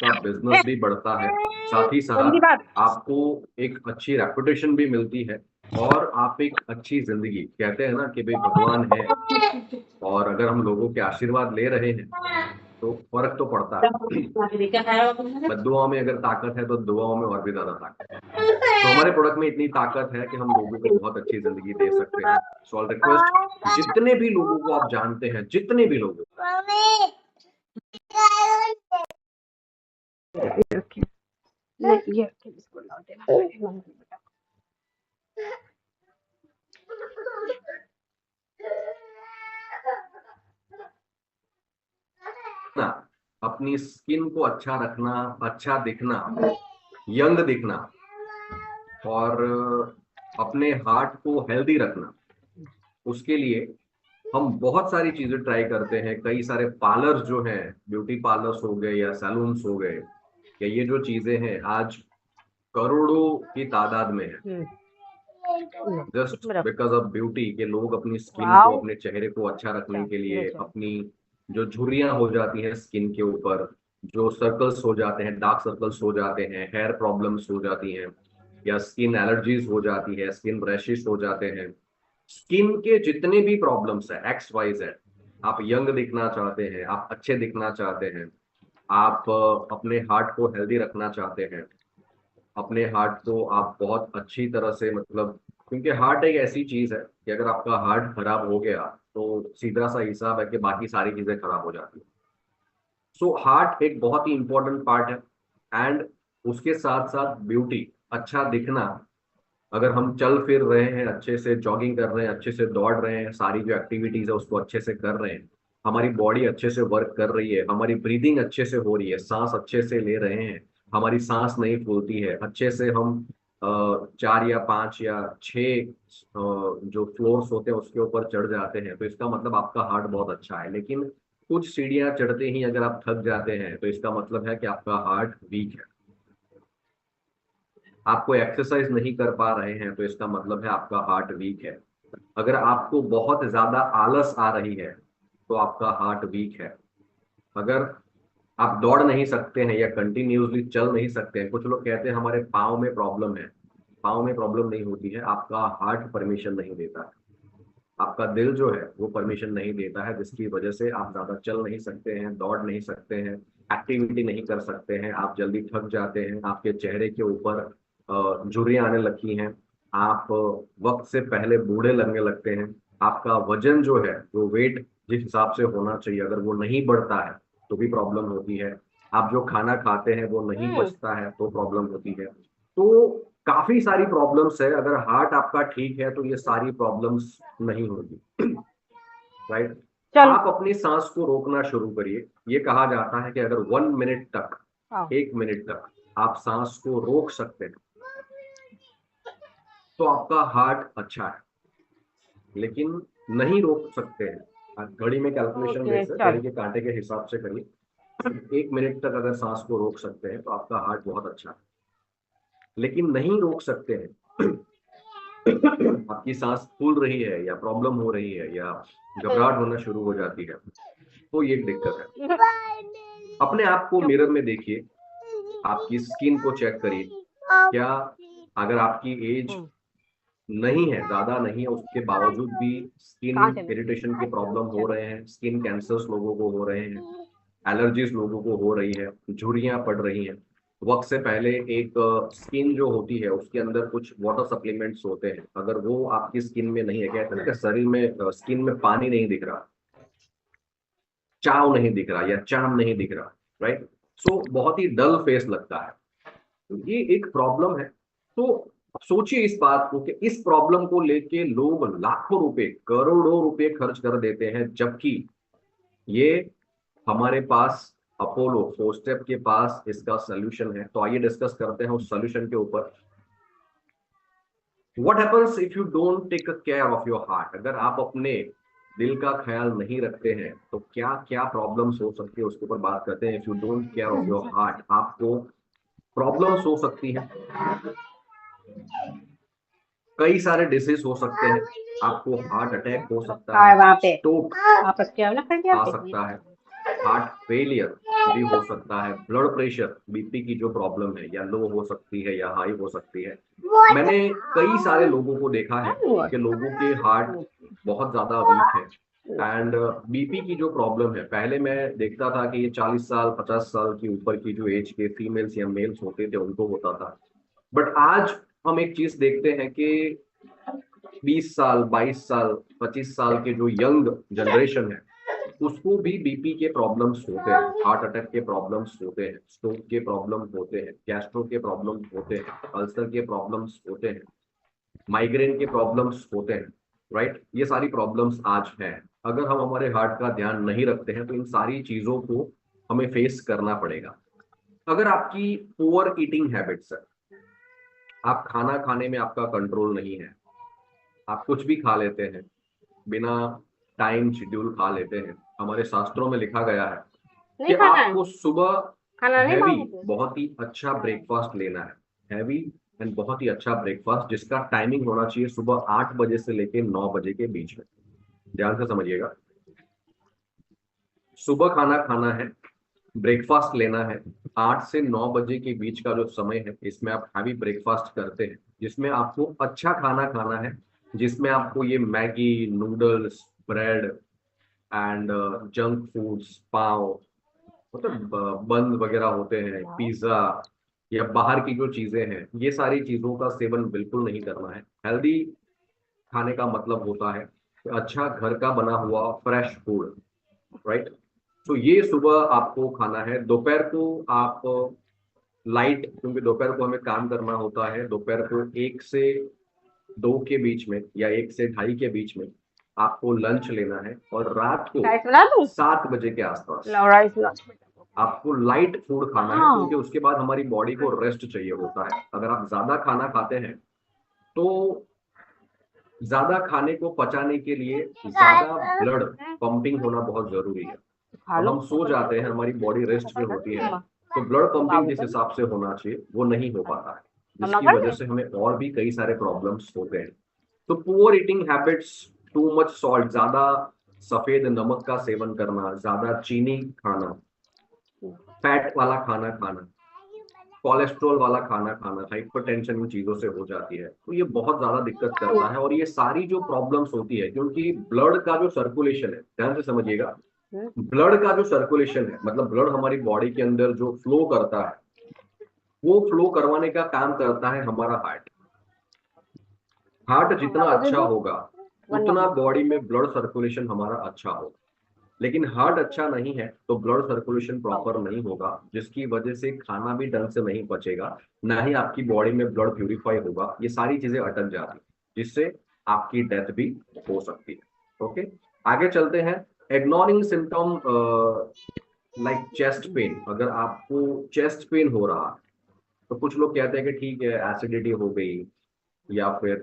आपका बिजनेस भी बढ़ता है, साथ ही साथ आपको एक अच्छी रेपुटेशन भी मिलती है, और आप एक अच्छी जिंदगी, कहते हैं ना कि भाई भगवान है, और अगर हम लोगों के आशीर्वाद ले रहे हैं तो फर्क तो पड़ता है। बद्दुआओं में अगर ताकत है तो दुआओं में और भी ज्यादा ताकत है। तो हमारे प्रोडक्ट में इतनी ताकत है कि हम लोगों को बहुत अच्छी जिंदगी दे सकते हैं। सो आई रिक्वेस्ट, जितने भी लोगों को आप जानते हैं, जितने भी लोगों ना, अपनी स्किन को अच्छा रखना, अच्छा दिखना, यंग दिखना, और अपने हार्ट को हेल्दी रखना, उसके लिए हम बहुत सारी चीजें ट्राई करते हैं। कई सारे पार्लर्स जो हैं, ब्यूटी पार्लर्स हो गए या सैलून्स हो गए, या ये जो चीजें हैं आज करोड़ों की तादाद में है, जस्ट बिकॉज ऑफ ब्यूटी, के लोग अपनी स्किन को, अपने चेहरे को अच्छा रखने के लिए, अपनी जो झुर्रियां हो जाती हैं स्किन के ऊपर, जो सर्कल्स हो जाते हैं, डार्क सर्कल्स हो जाते हैं, हेयर प्रॉब्लम्स हो जाती हैं, या स्किन एलर्जीज हो जाती है, स्किन रैशेस हो जाते हैं, स्किन के जितने भी प्रॉब्लम्स है, एक्स वाई जेड, आप यंग दिखना चाहते हैं, आप अच्छे दिखना चाहते हैं, आप अपने हार्ट को हेल्दी रखना चाहते हैं, अपने हार्ट को आप बहुत अच्छी तरह से, मतलब, क्योंकि हार्ट एक ऐसी चीज है कि अगर आपका हार्ट खराब हो गया तो सीधा सा हिसाब है कि बाकी सारी चीजें खराब हो जाती है। सो हार्ट एक बहुत ही इंपॉर्टेंट पार्ट है, एंड उसके साथ साथ ब्यूटी, अच्छा दिखना। अगर हम चल फिर रहे हैं, अच्छे से जॉगिंग कर रहे हैं, अच्छे से दौड़ रहे हैं, सारी जो एक्टिविटीज है उसको अच्छे से कर रहे हैं, हमारी बॉडी अच्छे से वर्क कर रही है, हमारी ब्रीदिंग अच्छे से हो रही है, सांस अच्छे से ले रहे हैं, हमारी सांस नहीं फूलती है, अच्छे से हम 4 या 5 या 6 जो फ्लोर्स होते हैं उसके ऊपर चढ़ जाते हैं, तो इसका मतलब आपका हार्ट बहुत अच्छा है। लेकिन कुछ सीढ़ियां चढ़ते ही अगर आप थक जाते हैं तो इसका मतलब है कि आपका हार्ट वीक है। आप कोई एक्सरसाइज नहीं कर पा रहे हैं तो इसका मतलब है आपका हार्ट वीक है। अगर आपको बहुत ज्यादा आलस आ रही है तो आपका हार्ट वीक है। अगर आप दौड़ नहीं सकते हैं या कंटिन्यूअसली चल नहीं सकते हैं, कुछ लोग कहते हैं हमारे पाँव में प्रॉब्लम है, पाँव में प्रॉब्लम नहीं होती है, आपका हार्ट परमिशन नहीं देता है, आपका दिल जो है वो परमिशन नहीं देता है, जिसकी वजह से आप ज्यादा चल नहीं सकते हैं, दौड़ नहीं सकते हैं, एक्टिविटी नहीं कर सकते हैं, आप जल्दी थक जाते हैं, आपके चेहरे के ऊपर झुर्रियां आने लगती हैं, आप वक्त से पहले बूढ़े लगने लगते हैं, आपका वजन जो है, वो वेट जिस हिसाब से होना चाहिए अगर वो नहीं बढ़ता है तो भी प्रॉब्लम होती है, आप जो खाना खाते हैं वो नहीं पचता है तो प्रॉब्लम होती है। तो काफी सारी प्रॉब्लम्स है, अगर हार्ट आपका ठीक है तो ये सारी प्रॉब्लम्स नहीं होगी। राइट। आप अपनी सांस को रोकना शुरू करिए। ये कहा जाता है कि अगर 1 मिनट तक, 1 मिनट तक आप सांस को रोक सकते हैं तो आपका हार्ट अच्छा है। लेकिन नहीं रोक सकते हैं, आप घड़ी में कैलकुलेशन देख सकते, घड़ी के कांटे के हिसाब से करिए, 1 मिनट तक अगर सांस को रोक सकते हैं तो आपका हार्ट बहुत अच्छा है। लेकिन नहीं रोक सकते हैं, आपकी सांस फूल रही है या प्रॉब्लम हो रही है या घबराहट होना शुरू हो जाती है, तो ये एक दिक्कत है। अपने आप को मिरर में देखिए, आपकी स्किन को चेक करिए, क्या, अगर आपकी एज नहीं है, ज्यादा नहीं है, उसके बावजूद भी स्किन इरिटेशन के प्रॉब्लम हो रहे हैं, स्किन कैंसर्स लोगों को हो रहे हैं, एलर्जीज लोगों को हो रही है, झुर्रियां पड़ रही हैं, वक्त से पहले एक स्किन जो होती है उसके अंदर कुछ वाटर सप्लीमेंट्स होते हैं, अगर वो आपकी स्किन में नहीं है, कहते हैं ना कि शरीर में, स्किन में पानी नहीं दिख रहा, चाव नहीं दिख रहा या चाम नहीं दिख रहा, राइट। सो बहुत ही डल फेस लगता है, तो ये एक प्रॉब्लम है। तो सोचिए इस बात को कि इस प्रॉब्लम को लेके लोग लाखों रुपए, करोड़ों रुपए खर्च कर देते हैं, जबकि ये हमारे पास अपोलो 4 स्टेप के पास इसका सोल्यूशन है। तो आइए डिस्कस करते हैं उस सोल्यूशन के ऊपर। What happens if you don't take care of your heart? अगर आप अपने दिल का ख्याल नहीं रखते हैं तो क्या क्या प्रॉब्लम्स हो सकती है, उसके ऊपर बात करते हैं। If you don't care of your heart, आपको प्रॉब्लम्स हो सकती है, कई सारे डिसीज हो सकते हैं, आपको हार्ट अटैक हो सकता है, स्ट्रोक आ सकता है, हार्ट फेलियर भी हो सकता है, ब्लड प्रेशर, बीपी की जो प्रॉब्लम है या लो हो सकती है या हाई हो सकती है। मैंने कई सारे लोगों को देखा है कि लोगों के हार्ट बहुत ज्यादा वीक है। एंड बीपी की जो प्रॉब्लम है, पहले मैं देखता था कि ये 40 साल 50 साल की ऊपर की जो एज के फीमेल्स या मेल्स होते थे उनको होता था। बट आज हम एक चीज देखते हैं कि 20 साल 22 साल 25 साल के जो यंग जनरेशन है उसको भी बीपी के प्रॉब्लम्स होते हैं, हार्ट अटैक के प्रॉब्लम्स होते हैं, स्ट्रोक के प्रॉब्लम होते हैं, गैस्ट्रो के प्रॉब्लम होते हैं, अल्सर के प्रॉब्लम्स होते हैं, माइग्रेन के प्रॉब्लम्स होते हैं। राइट, ये सारी प्रॉब्लम्स आज हैं। अगर हम हमारे हार्ट का ध्यान नहीं रखते हैं तो इन सारी चीजों को हमें फेस करना पड़ेगा। अगर आपकी पुअर ईटिंग हैबिट्स है, आप खाना खाने में आपका कंट्रोल नहीं है, आप कुछ भी खा लेते हैं, बिना टाइम शेड्यूल खा लेते हैं, हमारे शास्त्रों में लिखा गया है कि नहीं खाना है, आपको सुबह खाना नहीं हैवी, मांगते। बहुत ही अच्छा ब्रेकफास्ट लेना है। हैवी एंड बहुत ही अच्छा ब्रेकफास्ट जिसका टाइमिंग होना चाहिए सुबह 8 बजे से लेकर 9 बजे के बीच में। ध्यान से समझिएगा, सुबह खाना खाना है, ब्रेकफास्ट लेना है, 8 से 9 बजे के बीच का जो समय है इसमें आप हैवी ब्रेकफास्ट करते हैं, जिसमें आपको अच्छा खाना खाना है, जिसमें आपको ये Maggi, noodles, bread and junk foods, pav, मतलब बन वगैरह होते हैं, पिज्जा या बाहर की जो चीजें हैं, ये सारी चीजों का सेवन बिल्कुल नहीं करना है। हेल्दी खाने का मतलब होता है कि अच्छा घर का बना हुआ फ्रेश फूड। राइट, तो ये सुबह आपको खाना है। दोपहर को आप लाइट, क्योंकि दोपहर को हमें काम करना होता है, दोपहर को 1 से 2 के बीच में या 1 से 2:30 के बीच में आपको लंच लेना है, और रात को राइस बना दूं? 7 बजे के आसपास लाओ राइस बना। आपको लाइट फूड खाना है, हाँ। क्योंकि उसके बाद हमारी बॉडी को रेस्ट चाहिए होता है। अगर आप ज्यादा खाना खाते हैं तो ज्यादा खाने को पचाने के लिए ज्यादा ब्लड पंपिंग होना बहुत जरूरी है। खा अब लो। हम सो जाते हैं, हमारी बॉडी रेस्ट पे होती है, तो ब्लड पंपिंग बाबू जिस का हिसाब से होना चाहिए वो नहीं हो पाता है, मम्मा जिसकी कर वजह ले। से हमें और भी कई सारे प्रॉब्लम्स होते हैं। तो poor eating habits, too much salt, ज्यादा सफेद नमक का सेवन करना, ज्यादा चीनी खाना, फैट वाला खाना खाना, कोलेस्ट्रॉल वाला खाना खाना, हाइपरटेंशन इन चीजों से हो जाती है, तो ये बहुत ज्यादा दिक्कत करता है। और ये सारी जो प्रॉब्लम्स होती है, क्योंकि ब्लड का जो सर्कुलेशन है, ध्यान से समझिएगा, ब्लड का जो सर्कुलेशन है, मतलब ब्लड हमारी बॉडी के अंदर जो फ्लो करता है, वो फ्लो करवाने का काम करता है हमारा हार्ट। हार्ट जितना पापा दे अच्छा दो होगा वन उतना नंबर। बॉडी में ब्लड सर्कुलेशन हमारा अच्छा होगा। लेकिन हार्ट अच्छा नहीं है तो ब्लड सर्कुलेशन प्रॉपर नहीं होगा, जिसकी वजह से खाना भी ढंग से नहीं पचेगा, ना ही आपकी बॉडी में ब्लड प्यूरिफाई होगा, ये सारी चीजें अटक जाती हैं, जिससे आपकी डेथ भी हो सकती है। ओके, आगे चलते हैं। Ignoring symptom like chest pain, अगर आपको चेस्ट पेन हो रहा है तो कुछ लोग कहते हैं कि ठीक है एसिडिटी हो गई, या फिर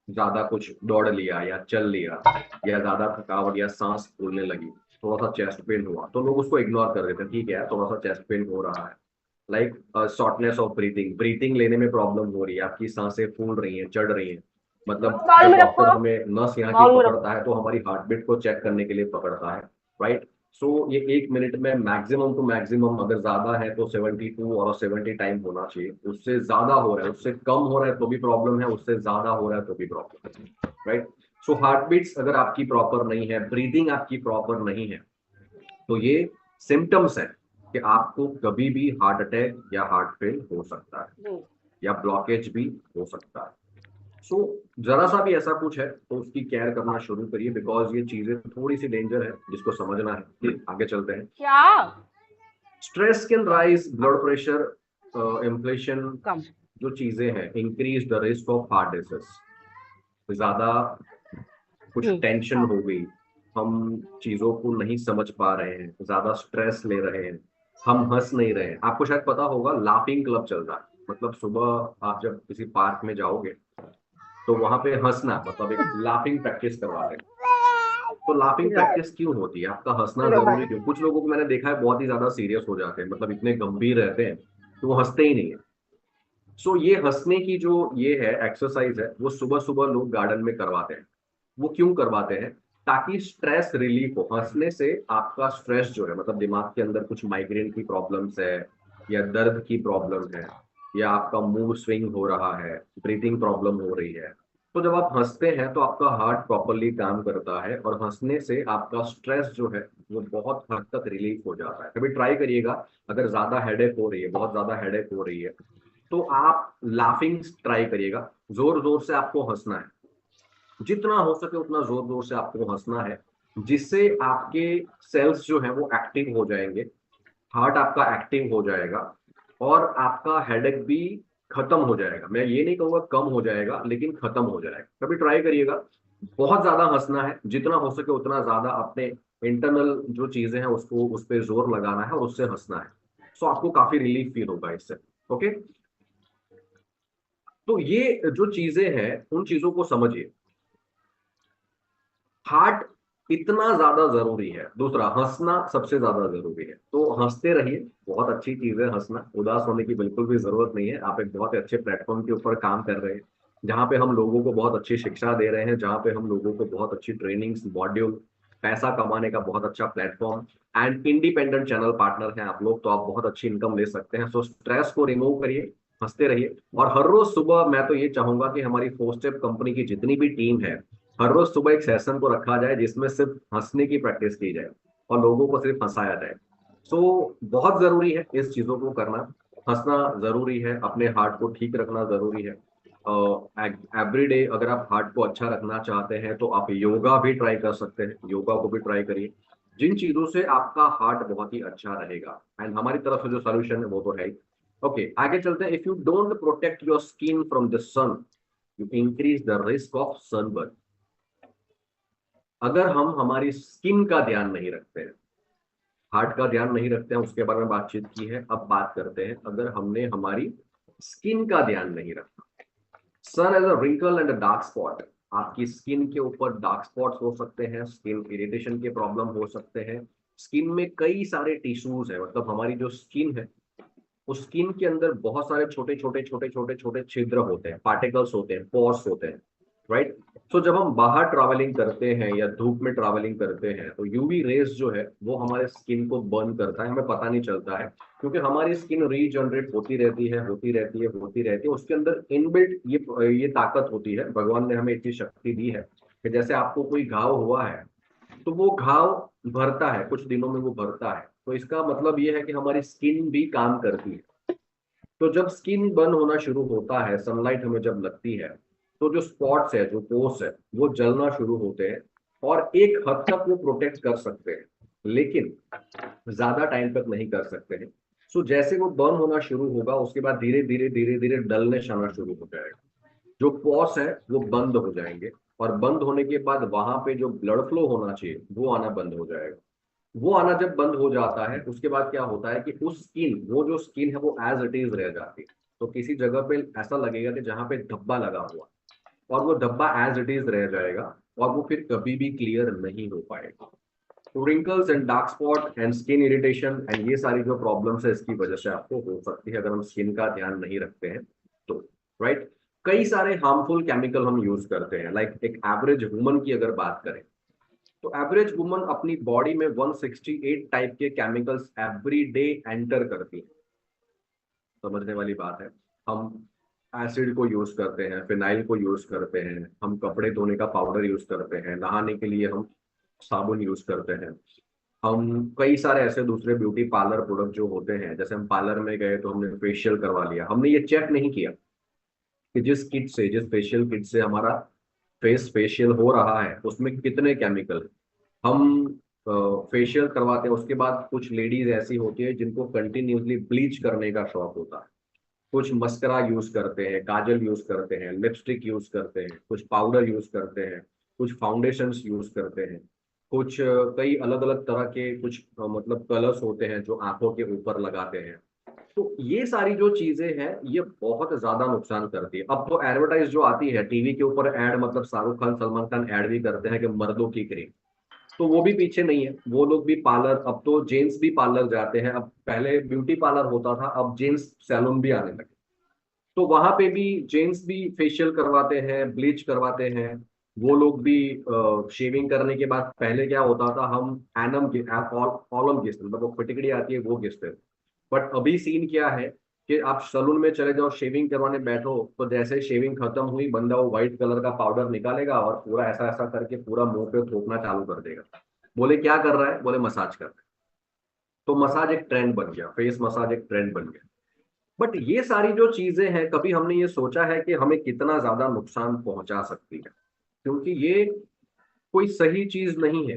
ज्यादा कुछ दौड़ लिया या चल लिया, या ज्यादा थकावट या सांस फूलने लगी, थोड़ा सा चेस्ट पेन हुआ, तो लोग उसको इग्नोर कर देते हैं, ठीक है थोड़ा सा चेस्ट पेन हो रहा है। Like shortness of breathing, breathing लेने में प्रॉब्लम हो रही है, आपकी सांसें फूल रही हैं, चढ़ रही हैं, मतलब बाउल जब में रखो, डॉक्टर हमें नस यहाँ की बाउल में रखो। पकड़ता है तो हमारी हार्ट बीट को चेक करने के लिए पकड़ता है। राइट, सो ये 1 मिनट में मैक्सिमम टू मैक्सिमम, अगर ज्यादा है तो 72 और 70 टाइम होना चाहिए। उससे ज्यादा हो रहा है, उससे कम हो रहा है तो भी प्रॉब्लम है, उससे ज्यादा हो रहा है तो भी प्रॉब्लम है। राइट, सो हार्ट बीट्स अगर आपकी प्रॉपर नहीं है, ब्रीदिंग आपकी प्रॉपर नहीं है, तो ये सिम्टम्स है कि आपको कभी भी हार्ट अटैक या हार्ट फेल हो सकता है, या ब्लॉकेज भी हो सकता है। सो जरा सा भी ऐसा कुछ है तो उसकी केयर करना शुरू करिए, बिकॉज ये चीजें थोड़ी सी डेंजर है जिसको समझना है। आगे चलते हैं। क्या stress can raise blood pressure, inflation, कम। जो चीजें हैं, increase the risk of heart disease. ज्यादा कुछ टेंशन हो गई, हम चीजों को नहीं समझ पा रहे हैं, ज्यादा स्ट्रेस ले रहे हैं, हम हंस नहीं रहे हैं। आपको शायद पता होगा लाफिंग क्लब चल रहा है, मतलब सुबह आप जब किसी पार्क में जाओगे तो वहां पे हंसना, मतलब एक लाफिंग प्रैक्टिस करवाते हैं। तो लाफिंग प्रैक्टिस क्यों होती है, आपका हंसना लो जरूरी भाई। क्यों? कुछ लोगों को मैंने देखा है बहुत ही ज्यादा सीरियस हो जाते हैं, मतलब इतने गंभीर रहते हैं तो वो हंसते ही नहीं है। सो ये हंसने की जो ये है एक्सरसाइज है, वो सुबह सुबह लोग गार्डन में करवाते हैं। वो क्यों करवाते हैं? ताकि स्ट्रेस रिलीफ हो। हंसने से आपका स्ट्रेस जो है, मतलब दिमाग के अंदर कुछ माइग्रेन की प्रॉब्लम्स है या दर्द की प्रॉब्लम है या आपका मूड स्विंग हो रहा है, ब्रीथिंग प्रॉब्लम हो रही है, तो जब आप हंसते हैं तो आपका हार्ट प्रॉपरली काम करता है और हंसने से आपका स्ट्रेस जो है वो बहुत हद तक रिलीफ हो जाता है। कभी ट्राई करिएगा, अगर ज्यादा हेडेक हो रही है, बहुत ज्यादा हेडेक हो रही है, तो आप लाफिंग ट्राई करिएगा। जोर जोर से आपको हंसना है, जितना हो सके उतना जोर जोर से आपको हंसना है, जिससे आपके सेल्स जो है वो एक्टिव हो जाएंगे, हार्ट आपका एक्टिव हो जाएगा और आपका हेडेक भी खत्म हो जाएगा। मैं ये नहीं कहूंगा कम हो जाएगा, लेकिन खत्म हो जाएगा। कभी ट्राई करिएगा। बहुत ज्यादा हंसना है, जितना हो सके उतना ज्यादा अपने इंटरनल जो चीजें हैं उसको, उस पर जोर लगाना है और उससे हंसना है। सो आपको काफी रिलीफ फील होगा इससे। ओके, तो ये जो चीजें हैं उन चीजों को समझिए। हार्ट इतना ज्यादा जरूरी है। दूसरा, हंसना सबसे ज्यादा जरूरी है, तो हंसते रहिए। बहुत अच्छी चीज है हंसना, उदास होने की बिल्कुल भी जरूरत नहीं है। आप एक बहुत अच्छे प्लेटफॉर्म के ऊपर काम कर रहे हैं, जहाँ पे हम लोगों को बहुत अच्छी शिक्षा दे रहे हैं, जहाँ पे हम लोगों को बहुत अच्छी ट्रेनिंग्स, मॉड्यूल, पैसा कमाने का बहुत अच्छा platform and independent channel partner हैं आप लोग, तो आप बहुत अच्छी इनकम ले सकते हैं। सो स्ट्रेस को रिमूव करिए, हंसते रहिए। और हर रोज सुबह मैं तो ये चाहूंगा कि हमारी फोर स्टेप कंपनी की जितनी भी टीम है, हर रोज सुबह एक सेशन को रखा जाए जिसमें सिर्फ हंसने की प्रैक्टिस की जाए और लोगों को सिर्फ हंसाया जाए। सो बहुत जरूरी है इस चीजों को करना। हंसना जरूरी है, अपने हार्ट को ठीक रखना जरूरी है। एवरी डे अगर आप हार्ट को अच्छा रखना चाहते हैं तो आप योगा भी ट्राई कर सकते हैं, योगा को भी ट्राई करिए, जिन चीजों से आपका हार्ट बहुत ही अच्छा रहेगा। एंड हमारी तरफ से जो सोल्यूशन है वो तो है ही। ओके, आगे चलते हैं। If you don't protect your skin from the sun, you increase the risk of sunburn. अगर हम हमारी स्किन का ध्यान नहीं रखते हैं, हार्ट का ध्यान नहीं रखते हैं, उसके बारे में बातचीत की है, अब बात करते हैं अगर हमने हमारी स्किन का ध्यान नहीं रखा। Sun age a wrinkle and a dark spot. आपकी स्किन के ऊपर डार्क स्पॉट्स हो सकते हैं, स्किन इरिटेशन के प्रॉब्लम हो सकते हैं। स्किन में कई सारे टिश्यूज है, मतलब हमारी जो स्किन है उस स्किन के अंदर बहुत सारे छोटे छोटे छोटे छोटे छोटे छिद्र होते हैं, पार्टिकल्स होते हैं, पोर्स होते हैं, राइट। सो जब हम बाहर ट्रैवलिंग करते हैं या धूप में ट्रैवलिंग करते हैं तो यूवी रेस जो है वो हमारे स्किन को बर्न करता है, हमें पता नहीं चलता है, क्योंकि हमारी स्किन रीजनरेट होती रहती है, होती रहती है, होती रहती है। उसके अंदर इनबिल्ट ये ताकत होती है, भगवान ने हमें इतनी शक्ति दी है कि जैसे आपको कोई घाव हुआ है तो वो घाव भरता है, कुछ दिनों में वो भरता है। तो इसका मतलब ये है कि हमारी स्किन भी काम करती है। तो जब स्किन बर्न होना शुरू होता है, सनलाइट हमें जब लगती है, तो जो स्पॉट्स है, जो पोर्स है, वो जलना शुरू होते हैं और एक हद तक वो प्रोटेक्ट कर सकते हैं, लेकिन ज्यादा टाइम तक नहीं कर सकते हैं। सो जैसे वो बर्न होना शुरू होगा उसके बाद धीरे धीरे धीरे धीरे डलनेस आना शुरू हो जाएगा, जो पॉस है वो बंद हो जाएंगे और बंद होने के बाद वहां पे जो ब्लड फ्लो होना चाहिए वो आना बंद हो जाएगा। वो आना जब बंद हो जाता है उसके बाद क्या होता है कि उस स्किन, वो जो स्किन है वो एज इट इज रह जाती है। तो किसी जगह पे ऐसा लगेगा कि जहां पे धब्बा लगा हुआ, और वो धब्बा एज इट इज रह जाएगा और वो फिर कभी भी क्लियर नहीं हो पाएगा। तो wrinkles and dark spot and skin irritation and ये सारी जो प्रॉब्लम्स है इसकी वजह से आपको हो सकती है अगर हम स्किन का ध्यान नहीं रखते हैं तो, राइट। कई सारे हार्मफुल केमिकल हम यूज करते हैं, लाइक एक एवरेज वुमन की अगर बात करें तो एवरेज वुमन अपनी बॉडी में 168 टाइप के केमिकल्स एवरी डे एंटर करती है। समझने वाली बात है। हम एसिड को यूज करते हैं, फिनाइल को यूज करते हैं, हम कपड़े धोने का पाउडर यूज करते हैं, नहाने के लिए हम साबुन यूज करते हैं, हम कई सारे ऐसे दूसरे ब्यूटी पार्लर प्रोडक्ट जो होते हैं, जैसे हम पार्लर में गए तो हमने फेशियल करवा लिया, हमने ये चेक नहीं किया कि जिस किट से, जिस फेशियल किट से हमारा फेशियल हो रहा है उसमें कितने केमिकल है। हम फेशियल करवाते हैं, उसके बाद कुछ लेडीज ऐसी होती है जिनको कंटिन्यूसली ब्लीच करने का शौक होता है, कुछ मस्करा यूज करते हैं, काजल यूज करते हैं, लिपस्टिक यूज करते हैं, कुछ पाउडर यूज करते हैं, कुछ फाउंडेशंस यूज करते हैं, कुछ कई अलग अलग तरह के कुछ मतलब कलर्स होते हैं जो आंखों के ऊपर लगाते हैं। तो ये सारी जो चीजें हैं ये बहुत ज्यादा नुकसान करती है। अब तो एडवर्टाइज जो आती है टीवी के ऊपर, एड मतलब शाहरुख खान, सलमान खान ऐड भी करते हैं कि मर्दों की क्रीम, तो वो भी पीछे नहीं है, वो लोग भी पार्लर, अब तो जेंट्स भी पार्लर जाते हैं। अब पहले ब्यूटी पार्लर होता था, अब जेंट्स सैलून भी आने लगे, तो वहां पे भी जेंट्स भी फेशियल करवाते हैं, ब्लीच करवाते हैं, वो लोग भी शेविंग करने के बाद, पहले क्या होता था, हम एनम ऑलम घिसते, मतलब वो फिटकड़ी आती है वो घिसते। बट अभी सीन क्या है कि आप सलून में चले जाओ, शेविंग करवाने बैठो, तो जैसे शेविंग खत्म हुई, बंदा वो व्हाइट कलर का पाउडर निकालेगा और पूरा ऐसा ऐसा करके पूरा मुंह पे थोपना चालू कर देगा। बोले क्या कर रहा है, बोले मसाज कर रहा है। तो मसाज एक ट्रेंड बन गया, फेस मसाज एक ट्रेंड बन गया। बट ये सारी जो चीजें हैं, कभी हमने ये सोचा है कि हमें कितना ज्यादा नुकसान पहुंचा सकती है? क्योंकि ये कोई सही चीज नहीं है।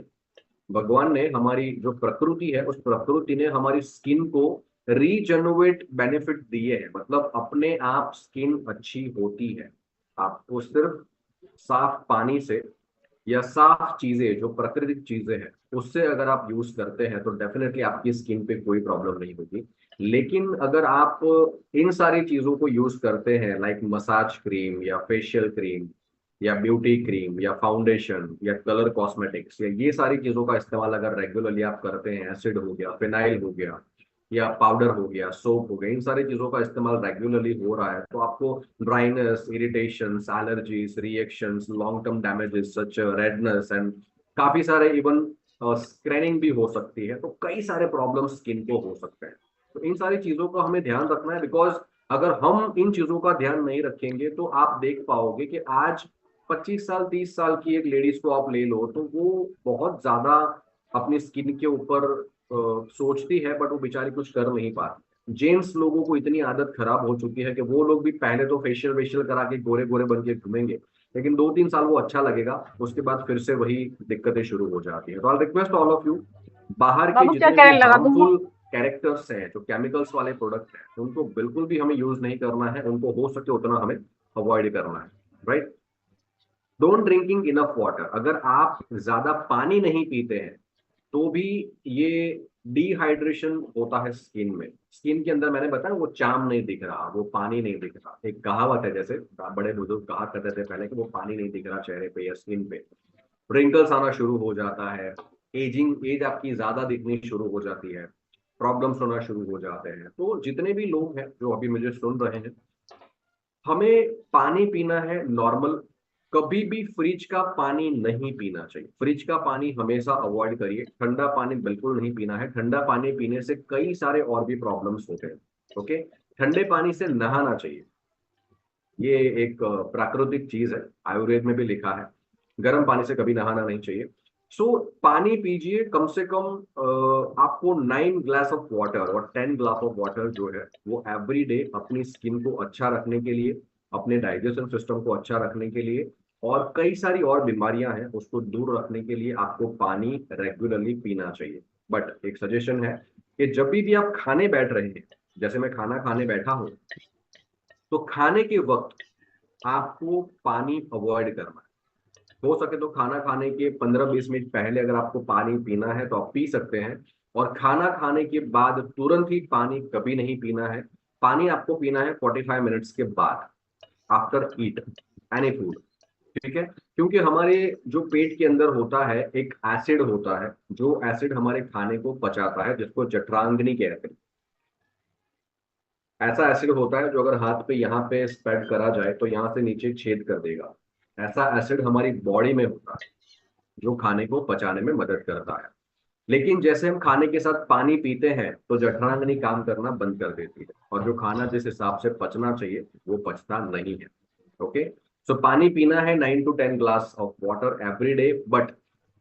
भगवान ने, हमारी जो प्रकृति है, उस प्रकृति ने हमारी स्किन को रीजनरेट बेनिफिट दिए हैं, मतलब अपने आप स्किन अच्छी होती है। आपको सिर्फ साफ पानी से या साफ चीजें, जो प्राकृतिक चीजें हैं, उससे अगर आप यूज करते हैं तो डेफिनेटली आपकी स्किन पे कोई प्रॉब्लम नहीं होगी। लेकिन अगर आप इन सारी चीजों को यूज करते हैं, लाइक मसाज क्रीम या फेशियल क्रीम या ब्यूटी क्रीम या फाउंडेशन या कलर कॉस्मेटिक्स, या ये सारी चीजों का इस्तेमाल अगर रेगुलरली आप करते हैं, एसिड हो गया, फिनाइल हो गया, या पाउडर हो गया, सोप हो गया, इन सारी चीजों का इस्तेमाल रेगुलरली हो रहा है, तो आपको dryness, irritations, allergies, reactions, long term damages such redness and काफी सारे इवन स्क्रैनिंग भी हो सकती है। तो कई सारे प्रॉब्लम्स स्किन को हो सकते हैं। तो इन सारी चीजों का हमें ध्यान रखना है, बिकॉज अगर हम इन चीजों का ध्यान नहीं रखेंगे तो आप देख पाओगे कि आज 25 साल 30 साल की एक लेडीज को आप ले लो, तो वो बहुत ज्यादा अपनी स्किन के ऊपर सोचती है, बट वो बेचारी कुछ कर नहीं पाती। जेंट्स लोगों को इतनी आदत खराब हो चुकी है कि वो लोग भी पहले तो फेशियल वेशियल करा के गोरे गोरे बन के घूमेंगे, लेकिन 2 3 साल वो अच्छा लगेगा, उसके बाद फिर से वही दिक्कतें शुरू हो जाती है। तो I request all of you, बाहर के बाबू क्या जितने भी कहने लगा तुम? हार्मफुल कैरेक्टर्स हैं, जो केमिकल्स वाले प्रोडक्ट हैं, उनको बिल्कुल भी हमें यूज नहीं करना है, उनको हो सके उतना हमें अवॉइड करना है। Right. Don't drinking enough water, अगर आप ज्यादा पानी नहीं पीते हैं तो भी ये डिहाइड्रेशन होता है स्किन में। स्किन के अंदर मैंने बताया, वो चाम नहीं दिख रहा, वो पानी नहीं दिख रहा। एक कहावत है, जैसे बड़े बुजुर्ग कहा करते थे पहले, कि वो पानी नहीं दिख रहा चेहरे पे या स्किन पे, रिंकल्स आना शुरू हो जाता है, एज आपकी ज्यादा दिखनी शुरू हो जाती है, प्रॉब्लम्स होना शुरू हो जाते हैं। तो जितने भी लोग हैं जो अभी मुझे सुन रहे हैं, हमें पानी पीना है नॉर्मल। कभी भी फ्रिज का पानी नहीं पीना चाहिए, फ्रिज का पानी हमेशा अवॉइड करिए। ठंडा पानी बिल्कुल नहीं पीना है, ठंडा पानी पीने से कई सारे और भी प्रॉब्लम्स होते हैं। ओके। ठंडे पानी से नहाना चाहिए, ये एक प्राकृतिक चीज है, आयुर्वेद में भी लिखा है। गर्म पानी से कभी नहाना नहीं चाहिए। सो पानी पीजिए कम से कम, आपको 9 ग्लास ऑफ वाटर और 10 ग्लास ऑफ वाटर जो है वो एवरी डे, अपनी स्किन को अच्छा रखने के लिए, अपने डाइजेशन सिस्टम को अच्छा रखने के लिए, और कई सारी और बीमारियां हैं उसको दूर रखने के लिए आपको पानी रेगुलरली पीना चाहिए। बट एक सजेशन है कि जब भी आप खाने बैठ रहे हैं, जैसे मैं खाना खाने बैठा हूं, तो खाने के वक्त आपको पानी अवॉइड करना है। हो सके तो खाना खाने के 15 20 मिनट पहले अगर आपको पानी पीना है तो आप पी सकते हैं, और खाना खाने के बाद तुरंत ही पानी कभी नहीं पीना है। पानी आपको पीना है 45 मिनट्स के बाद, आफ्टर ईट एनी फूड। ठीक है, क्योंकि हमारे जो पेट के अंदर होता है एक एसिड होता है, जो एसिड हमारे खाने को पचाता है, जिसको जठरांगनी कहते हैं। ऐसा एसिड होता है जो अगर हाथ पे यहाँ पे स्प्रेड करा जाए तो यहाँ से नीचे छेद कर देगा। ऐसा एसिड हमारी बॉडी में होता है जो खाने को पचाने में मदद करता है। लेकिन जैसे हम खाने के साथ पानी पीते हैं तो जठरांगनी काम करना बंद कर देती है, और जो खाना जिस हिसाब से पचना चाहिए वो पचता नहीं है। ओके। सो पानी पीना है 9 to 10 glass of water every day, but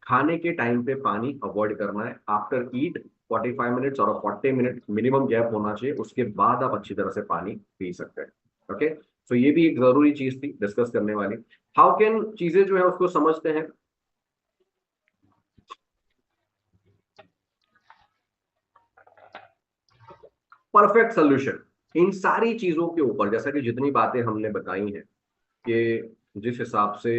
खाने के टाइम पे पानी अवॉइड करना है। आफ्टर ईट 45 मिनट्स और 40 मिनट मिनिमम गैप होना चाहिए, उसके बाद आप अच्छी तरह से पानी पी सकते हैं। ओके। सो ये भी एक जरूरी चीज थी डिस्कस करने वाली। हाउ कैन चीजें जो है उसको समझते हैं। परफेक्ट सोल्यूशन इन सारी चीजों के ऊपर, जैसा कि जितनी बातें हमने बताई हैं, कि जिस हिसाब से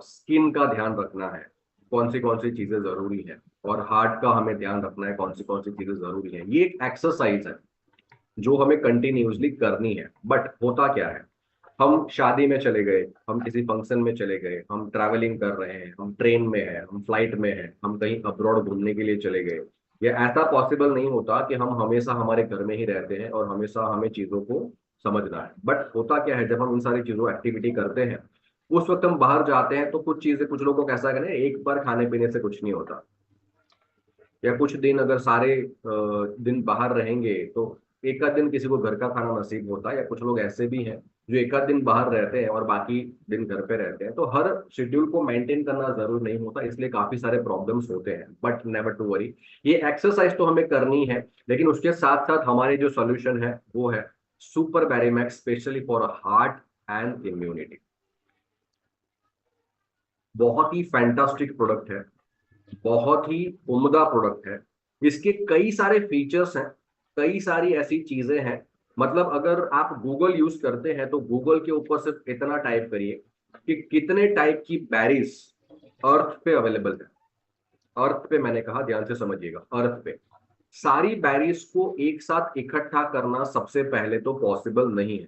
स्किन का ध्यान रखना है, कौन सी चीजें जरूरी है, और हार्ट का हमें ध्यान रखना है, कौन सी चीजें जरूरी है, ये एक एक्सरसाइज है जो हमें कंटिन्यूसली करनी है। बट होता क्या है, हम शादी में चले गए, हम किसी फंक्शन में चले गए, हम ट्रैवलिंग कर रहे हैं, हम ट्रेन में हैं, हम फ्लाइट में हैं, हम कहीं अब्रॉड घूमने के लिए चले गए, ये ऐसा पॉसिबल नहीं होता कि हम हमेशा हमारे घर में ही रहते हैं और हमेशा हमें चीजों को समझना है। बट होता क्या है, जब हम इन सारी चीजों एक्टिविटी करते हैं उस वक्त हम बाहर जाते हैं तो कुछ चीजें, कुछ लोगों को कैसा करें, एक बार खाने पीने से कुछ नहीं होता, या कुछ दिन अगर सारे दिन बाहर रहेंगे तो एक आध दिन किसी को घर का खाना नसीब होता है, या कुछ लोग ऐसे भी हैं जो एक आध दिन बाहर रहते हैं और बाकी दिन घर पे रहते हैं। तो हर शेड्यूल को मेंटेन करना जरूर नहीं होता, इसलिए काफी सारे प्रॉब्लम्स होते हैं। बट नेवर टू वरी, ये एक्सरसाइज तो हमें करनी है, लेकिन उसके साथ साथ हमारे जो सोल्यूशन है वो है super Berrymax, specially for heart and immunity. बहुत ही फैंटास्टिक प्रोडक्ट है, बहुत ही उम्दा प्रोडक्ट है। इसके कई सारे फीचर्स हैं, कई सारी ऐसी चीजें हैं। मतलब अगर आप गूगल यूज करते हैं तो गूगल के ऊपर सिर्फ इतना टाइप करिए कि कितने टाइप की बेरीज अर्थ पे अवेलेबल है। अर्थ पे मैंने कहा, ध्यान से समझिएगा, अर्थ पे सारी बेरीज को एक साथ इकट्ठा करना सबसे पहले तो पॉसिबल नहीं है।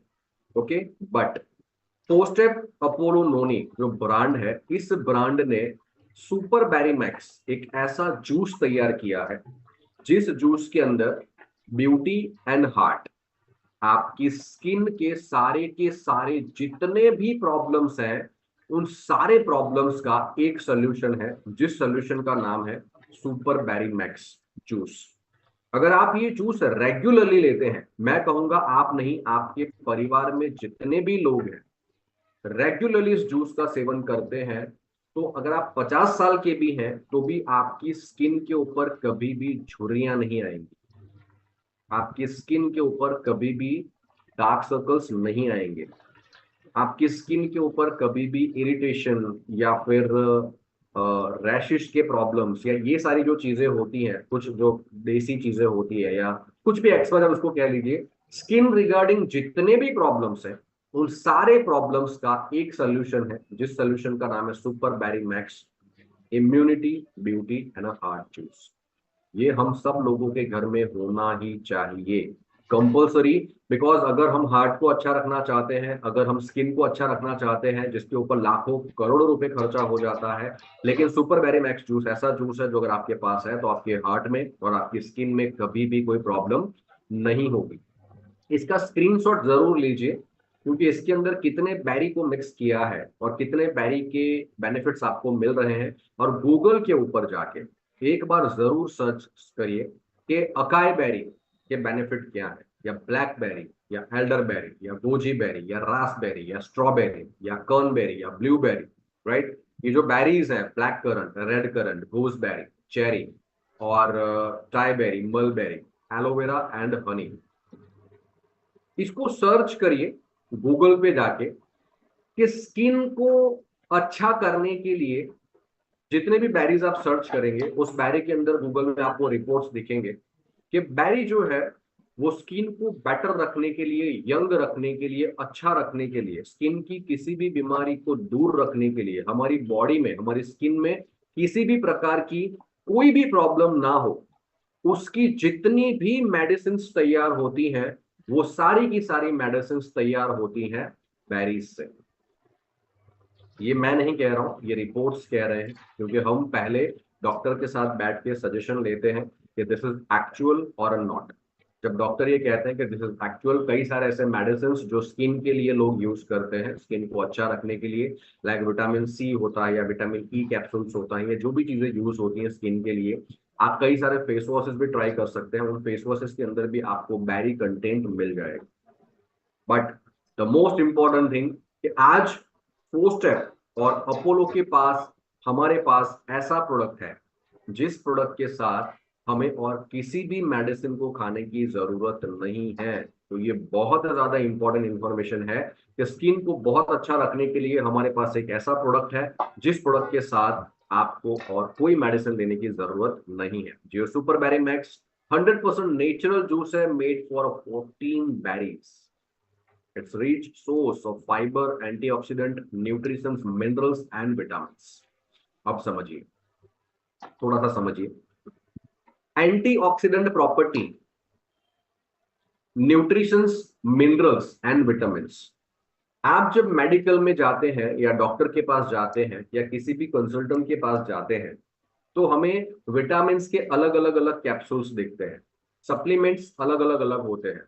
ओके, बट पोस्टेप अपोलो नोनी जो ब्रांड है, इस ब्रांड ने सुपर बैरी मैक्स एक ऐसा जूस तैयार किया है जिस जूस के अंदर ब्यूटी एंड हार्ट, आपकी स्किन के सारे जितने भी प्रॉब्लम्स हैं, उन सारे प्रॉब्लम्स का एक सोल्यूशन है, जिस सोल्यूशन का नाम है सुपर बैरी मैक्स जूस। अगर आप ये जूस रेगुलरली लेते हैं, मैं कहूंगा आप नहीं, आपके परिवार में जितने भी लोग हैं रेगुलरली इस जूस का सेवन करते हैं, तो अगर आप 50 साल के भी हैं तो भी आपकी स्किन के ऊपर कभी भी झुर्रियां नहीं आएंगी, आपकी स्किन के ऊपर कभी भी डार्क सर्कल्स नहीं आएंगे, आपकी स्किन के ऊपर कभी भी इरिटेशन या फिर रैशेस के प्रॉब्लम्स, या ये सारी जो चीजें होती हैं, कुछ जो देसी चीजें होती है या कुछ भी एक्सपर्ट उसको कह लीजिए, स्किन रिगार्डिंग जितने भी प्रॉब्लम्स हैं, उन सारे प्रॉब्लम्स का एक सोल्यूशन है, जिस सोल्यूशन का नाम है super berry max immunity beauty and heart juice. ये हम सब लोगों के घर में होना ही चाहिए, कंपल्सरी। बिकॉज अगर हम हार्ट को अच्छा रखना चाहते हैं, अगर हम स्किन को अच्छा रखना चाहते हैं जिसके ऊपर लाखों करोड़ों रुपए खर्चा हो जाता है, लेकिन सुपर बैरी मैक्स जूस ऐसा जूस है जो अगर आपके पास है तो आपके हार्ट में और आपकी स्किन में कभी भी कोई प्रॉब्लम नहीं होगी। इसका स्क्रीनशॉट जरूर लीजिए, क्योंकि इसके अंदर कितने बैरी को मिक्स किया है और कितने बैरी के बेनिफिट्स आपको मिल रहे हैं। और गूगल के ऊपर जाके एक बार जरूर सर्च करिए कि अकाई बेरी के बेनिफिट क्या है, या ब्लैक बेरी, या एल्डर बेरी, या गोजी बेरी, या रास्पबेरी, या स्ट्रॉबेरी, या कर्नबेरी, या ब्लूबेरी। राइट, ये जो बेरीज हैं, black currant, red current, gooseberry, cherry, और टाइबेरी, मलबेरी, एलोवेरा एंड हनी, इसको सर्च करिए गूगल पे जाके कि स्किन को अच्छा करने के लिए जितने भी बेरीज आप सर्च करेंगे, उस बेरी के अंदर गूगल में आपको रिपोर्ट्स दिखेंगे कि बेरी जो है वो स्किन को बेटर रखने के लिए, यंग रखने के लिए, अच्छा रखने के लिए, स्किन की किसी भी बीमारी को दूर रखने के लिए, हमारी बॉडी में, हमारी स्किन में किसी भी प्रकार की कोई भी प्रॉब्लम ना हो, उसकी जितनी भी मेडिसिन तैयार होती हैं, वो सारी की सारी मेडिसिन तैयार होती हैं बेरीज से। ये मैं नहीं कह रहा हूं, ये रिपोर्ट्स कह रहे हैं, क्योंकि हम पहले डॉक्टर के साथ बैठ के सजेशन लेते हैं कि दिस इज एक्चुअल और नॉट। जब डॉक्टर ये कहते हैं कि दिस इज एक्चुअल, कई सारे ऐसे मेडिसिन जो स्किन के लिए लोग यूज करते हैं, स्किन को अच्छा रखने के लिए, लाइक विटामिन सी होता है या विटामिन ई कैप्सूल्स होता है, या जो भी चीजें यूज होती हैं स्किन के लिए। आप कई सारे फेस वॉशेस भी ट्राई कर सकते हैं, उन फेस वॉशेस के अंदर भी आपको बैरी कंटेंट मिल जाएगा। But the most important thing कि आज फोस्टर और अपोलो के पास, हमारे पास ऐसा प्रोडक्ट है जिस प्रोडक्ट के साथ हमें और किसी भी मेडिसिन को खाने की जरूरत नहीं है। तो ये बहुत ज्यादा इंपॉर्टेंट इंफॉर्मेशन है कि स्किन को बहुत अच्छा रखने के लिए हमारे पास एक ऐसा प्रोडक्ट है जिस प्रोडक्ट के साथ आपको और कोई मेडिसिन लेने की जरूरत नहीं है। जियो super berry max 100% natural juice है, made for 14 berries. It's rich source of fiber, antioxidant, nutrition, minerals and vitamins। अब समझिए, थोड़ा सा समझिए, antioxidant property, nutritions, minerals and vitamins. आप जब मेडिकल में जाते हैं या डॉक्टर के पास जाते हैं या किसी भी कंसल्टेंट के पास जाते हैं, तो हमें विटामिन के अलग अलग अलग कैप्सूल्स दिखते हैं, सप्लीमेंट्स अलग अलग अलग होते हैं।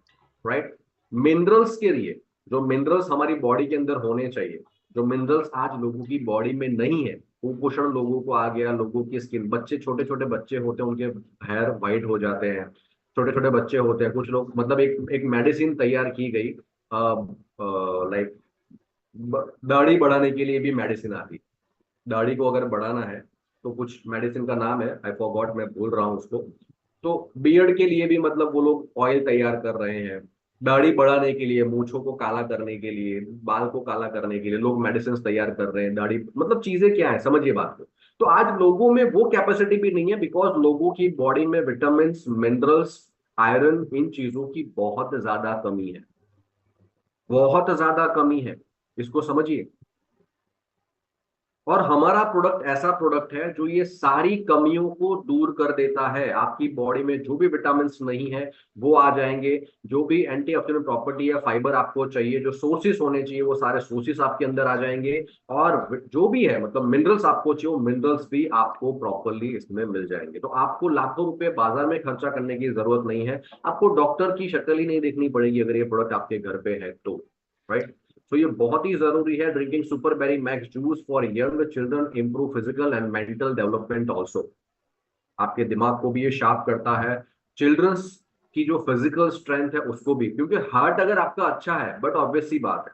राइट, मिनरल्स के लिए जो मिनरल्स हमारी बॉडी के अंदर होने चाहिए, जो मिनरल्स आज लोगों की बॉडी में नहीं है, कुपोषण लोगों को आ गया, लोगों की स्किन, बच्चे छोटे छोटे बच्चे होते हैं, उनके हेयर वाइट हो जाते हैं, छोटे छोटे बच्चे होते हैं, कुछ लोग मतलब एक मेडिसिन तैयार की गई, लाइक दाढ़ी बढ़ाने के लिए भी मेडिसिन आती, दाढ़ी को अगर बढ़ाना है तो कुछ मेडिसिन का नाम है, आई फॉरगॉट, मैं भूल रहा हूँ उसको। तो बियर्ड के लिए भी मतलब वो लोग ऑयल तैयार कर रहे हैं, दाढ़ी बढ़ाने के लिए, मूंछों को काला करने के लिए, बाल को काला करने के लिए लोग मेडिसिन तैयार कर रहे हैं, दाढ़ी मतलब चीजें क्या है, समझिए बात को। तो आज लोगों में वो कैपेसिटी भी नहीं है, बिकॉज लोगों की बॉडी में विटामिन, मिनरल्स, आयरन, इन चीजों की बहुत ज्यादा कमी है, बहुत ज्यादा कमी है, इसको समझिए। और हमारा प्रोडक्ट ऐसा प्रोडक्ट है जो ये सारी कमियों को दूर कर देता है। आपकी बॉडी में जो भी विटामिन नहीं है वो आ जाएंगे, जो भी एंटीऑक्सीडेंट प्रॉपर्टी या फाइबर आपको चाहिए, जो सोर्सेस होने चाहिए, वो सारे सोर्सेस आपके अंदर आ जाएंगे। और जो भी है मतलब मिनरल्स आपको चाहिए, वो मिनरल्स भी आपको प्रॉपरली इसमें मिल जाएंगे। तो आपको लाखों रुपए बाजार में खर्चा करने की जरूरत नहीं है, आपको डॉक्टर की शक्ल ही नहीं देखनी पड़ेगी अगर ये प्रोडक्ट आपके घर पे है तो, राइट। तो ये बहुत ही जरूरी है। Drinking super berry max juice for young children improve physical and mental development also. आपके दिमाग को भी ये शार्प करता है, चिल्ड्रंस की जो फिजिकल स्ट्रेंथ है उसको भी, क्योंकि हार्ट अगर आपका अच्छा है, बट ऑब्वियस सी बात है,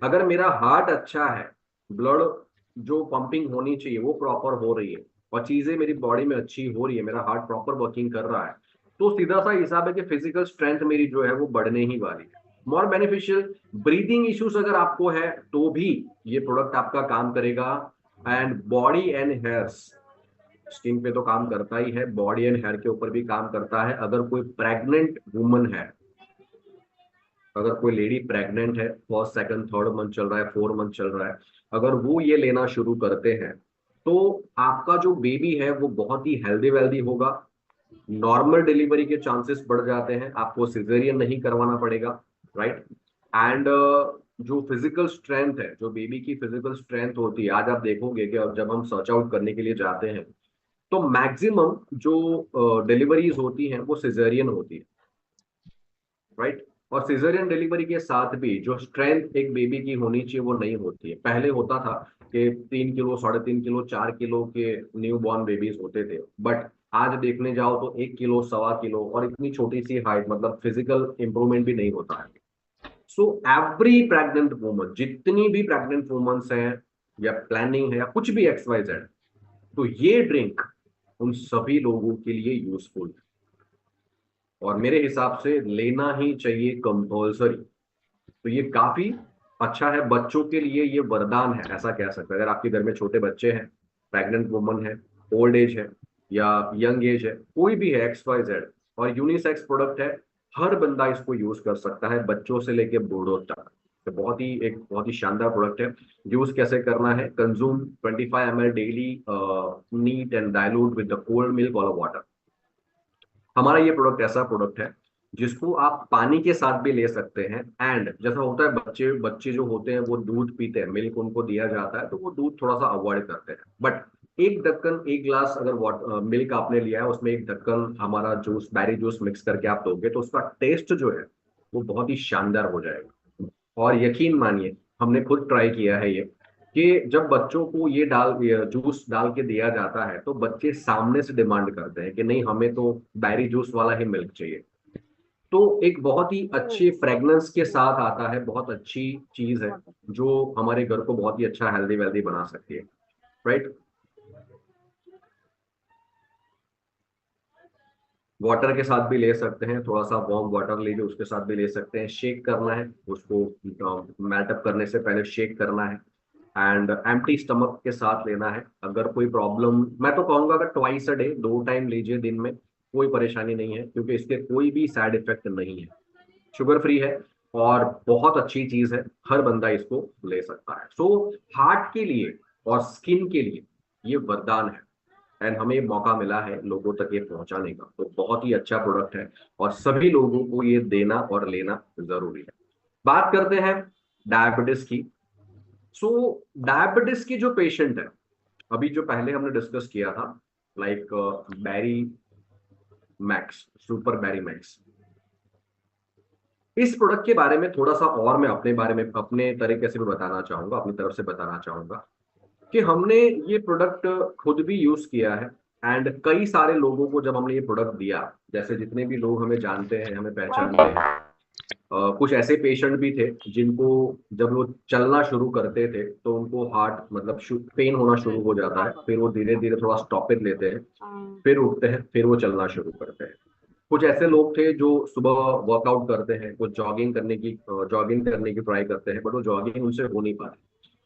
अगर मेरा हार्ट अच्छा है, ब्लड जो पंपिंग होनी चाहिए वो प्रॉपर हो रही है, और चीजें मेरी बॉडी में अच्छी हो रही है, मेरा हार्ट प्रॉपर वर्किंग कर रहा है, तो सीधा सा हिसाब है कि फिजिकल स्ट्रेंथ मेरी जो है वो बढ़ने ही वाली है। मोर बेनिफिशियल, ब्रीदिंग इश्यूज अगर आपको है तो भी ये प्रोडक्ट आपका काम करेगा। And body and hairs, skin पे तो काम करता ही है, बॉडी एंड हेयर के ऊपर भी काम करता है। अगर कोई प्रेग्नेंट वुमन है, अगर कोई लेडी प्रेग्नेंट है, फर्स्ट सेकंड थर्ड मंथ चल रहा है, 4 मंथ चल रहा है, अगर वो ये लेना शुरू करते हैं तो आपका जो बेबी है वो बहुत ही हेल्दी वेल्दी होगा, नॉर्मल डिलीवरी के चांसेस बढ़ जाते हैं, आपको सिजेरियन नहीं करवाना पड़ेगा, राइट। एंड जो फिजिकल स्ट्रेंथ है, जो बेबी की फिजिकल स्ट्रेंथ होती है, आज आप देखोगे कि अब जब हम सर्च आउट करने के लिए जाते हैं तो मैक्सिमम जो डिलीवरीज होती हैं वो सिजेरियन होती है, राइट। और सिजेरियन डिलीवरी के साथ भी जो स्ट्रेंथ एक बेबी की होनी चाहिए वो नहीं होती है। पहले होता था कि 3 किलो, 3.5 किलो, 4 किलो के न्यू बॉर्न बेबीज होते थे, बट आज देखने जाओ तो 1 किलो, 1.25 किलो, और इतनी छोटी सी हाइट, मतलब फिजिकल इंप्रूवमेंट भी नहीं होता है। सो एवरी प्रेग्नेंट वुमन, जितनी भी प्रेग्नेंट वुमन्स हैं या प्लानिंग है या कुछ भी XYZ, तो ये ड्रिंक उन सभी लोगों के लिए यूजफुल है, और मेरे हिसाब से लेना ही चाहिए कंपल्सरी। तो ये काफी अच्छा है, बच्चों के लिए ये वरदान है, ऐसा कह सकते हैं। अगर आपके घर में छोटे बच्चे हैं, प्रेग्नेंट वुमन है, ओल्ड एज है या यंग एज है, कोई भी है XYZ, और यूनिसेक्स प्रोडक्ट है, हर बंदा इसको यूज कर सकता है, बच्चों से लेके बूढ़ों तक। तो बहुत ही शानदार प्रोडक्ट है। यूज कैसे करना है, consume 25 ml daily, neat and dilute with the cold milk और वाटर। हमारा ये प्रोडक्ट ऐसा प्रोडक्ट है जिसको आप पानी के साथ भी ले सकते हैं। एंड जैसा होता है, बच्चे बच्चे जो होते हैं वो दूध पीते हैं, मिल्क उनको दिया जाता है तो वो दूध थोड़ा सा अवॉइड करते हैं, बट एक ढक्कन, एक ग्लास अगर मिल्क आपने लिया है, उसमें एक ढक्कन हमारा जूस, बैरी जूस मिक्स करके आप दोगे तो उसका टेस्ट जो है वो बहुत ही शानदार हो जाएगा। और यकीन मानिए, हमने खुद ट्राई किया है ये, कि जब बच्चों को ये जूस डाल के दिया जाता है तो बच्चे सामने से डिमांड करते हैं कि नहीं, हमें तो बैरी जूस वाला ही मिल्क चाहिए। तो एक बहुत ही अच्छे फ्रेग्रेंस के साथ आता है, बहुत अच्छी चीज है जो हमारे घर को बहुत ही अच्छा हेल्दी वेल्दी बना सकती है, राइट। वाटर के साथ भी ले सकते हैं, थोड़ा सा वार्म वाटर लीजिए, उसके साथ भी ले सकते हैं। शेक करना है उसको, मेल्टअप करने से पहले शेक करना है, एंड एम्प्टी स्टमक के साथ लेना है। अगर कोई प्रॉब्लम, मैं तो कहूंगा अगर ट्वाइस अ डे, 2 टाइम लीजिए दिन में, कोई परेशानी नहीं है, क्योंकि इसके कोई भी साइड इफेक्ट नहीं है, शुगर फ्री है, और बहुत अच्छी चीज है, हर बंदा इसको ले सकता है। सो हार्ट के लिए और स्किन के लिए ये वरदान है, एंड हमें मौका मिला है लोगों तक ये पहुंचाने का, तो बहुत ही अच्छा प्रोडक्ट है, और सभी लोगों को ये देना और लेना जरूरी है। बात करते हैं डायबिटीज की। सो डायबिटीज की जो पेशेंट है, अभी जो पहले हमने डिस्कस किया था, लाइक बैरी मैक्स, सुपर बैरी मैक्स, इस प्रोडक्ट के बारे में थोड़ा सा और मैं अपने बारे में अपने तरीके से भी बताना चाहूंगा, अपनी तरफ से बताना चाहूंगा कि हमने ये प्रोडक्ट खुद भी यूज किया है। एंड कई सारे लोगों को जब हमने ये प्रोडक्ट दिया, जैसे जितने भी लोग हमें जानते हैं, हमें पहचानते हैं, कुछ ऐसे पेशेंट भी थे जिनको जब वो चलना शुरू करते थे तो उनको हार्ट मतलब पेन होना शुरू हो जाता है, फिर वो धीरे धीरे थोड़ा स्टॉपेज लेते हैं, फिर उठते हैं, फिर वो चलना शुरू करते हैं। कुछ ऐसे लोग थे जो सुबह वर्कआउट करते हैं, कुछ जॉगिंग करने की ट्राई करते हैं, बट वो जॉगिंग उनसे हो नहीं पाती।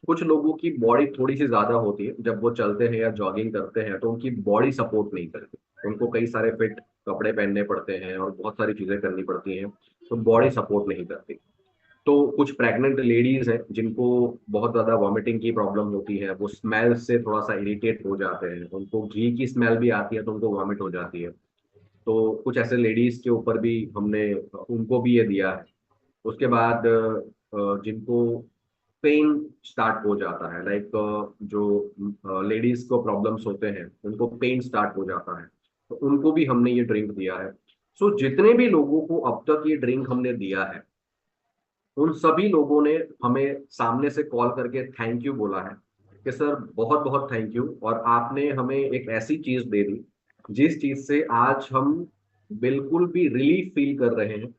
कुछ लोगों की बॉडी थोड़ी सी ज्यादा होती है, जब वो चलते हैं या जॉगिंग करते हैं तो उनकी बॉडी सपोर्ट नहीं करती, उनको कई सारे फिट कपड़े पहनने पड़ते हैं और बहुत सारी चीजें करनी पड़ती हैं, तो बॉडी सपोर्ट नहीं करती। तो कुछ प्रेग्नेंट लेडीज हैं जिनको बहुत ज्यादा वॉमिटिंग की प्रॉब्लम होती है, वो स्मेल से थोड़ा सा इरिटेट हो जाते हैं, उनको घी की स्मेल भी आती है तो उनको वॉमिट हो जाती है। तो कुछ ऐसे लेडीज के ऊपर भी हमने उनको भी ये दिया है। उसके बाद जिनको पेन स्टार्ट हो जाता है, लाइक जो लेडीज को प्रॉब्लम्स होते हैं उनको पेन स्टार्ट हो जाता है, तो उनको भी हमने ये ड्रिंक दिया है। सो जितने भी लोगों को अब तक ये ड्रिंक हमने दिया है, उन सभी लोगों ने हमें सामने से कॉल करके थैंक यू बोला है कि सर बहुत बहुत थैंक यू, और आपने हमें एक ऐसी चीज दे दी जिस चीज से आज हम बिल्कुल भी रिलीफ फील कर रहे हैं,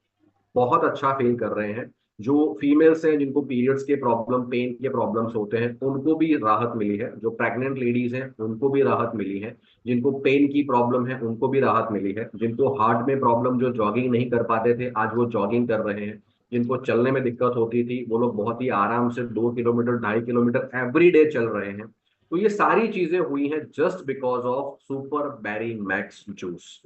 बहुत अच्छा फील कर रहे हैं। जो फीमेल्स हैं जिनको पीरियड्स के प्रॉब्लम, पेन के प्रॉब्लम्स होते हैं, उनको भी राहत मिली है। जो प्रेग्नेंट लेडीज हैं उनको भी राहत मिली है। जिनको पेन की प्रॉब्लम है उनको भी राहत मिली है। जिनको हार्ट में प्रॉब्लम, जो जॉगिंग नहीं कर पाते थे, आज वो जॉगिंग कर रहे हैं। जिनको चलने में दिक्कत होती थी वो लोग बहुत ही आराम से 2 किलोमीटर 2.5 किलोमीटर एवरी डे चल रहे हैं। तो ये सारी चीजें हुई हैं just because of super berry max juice.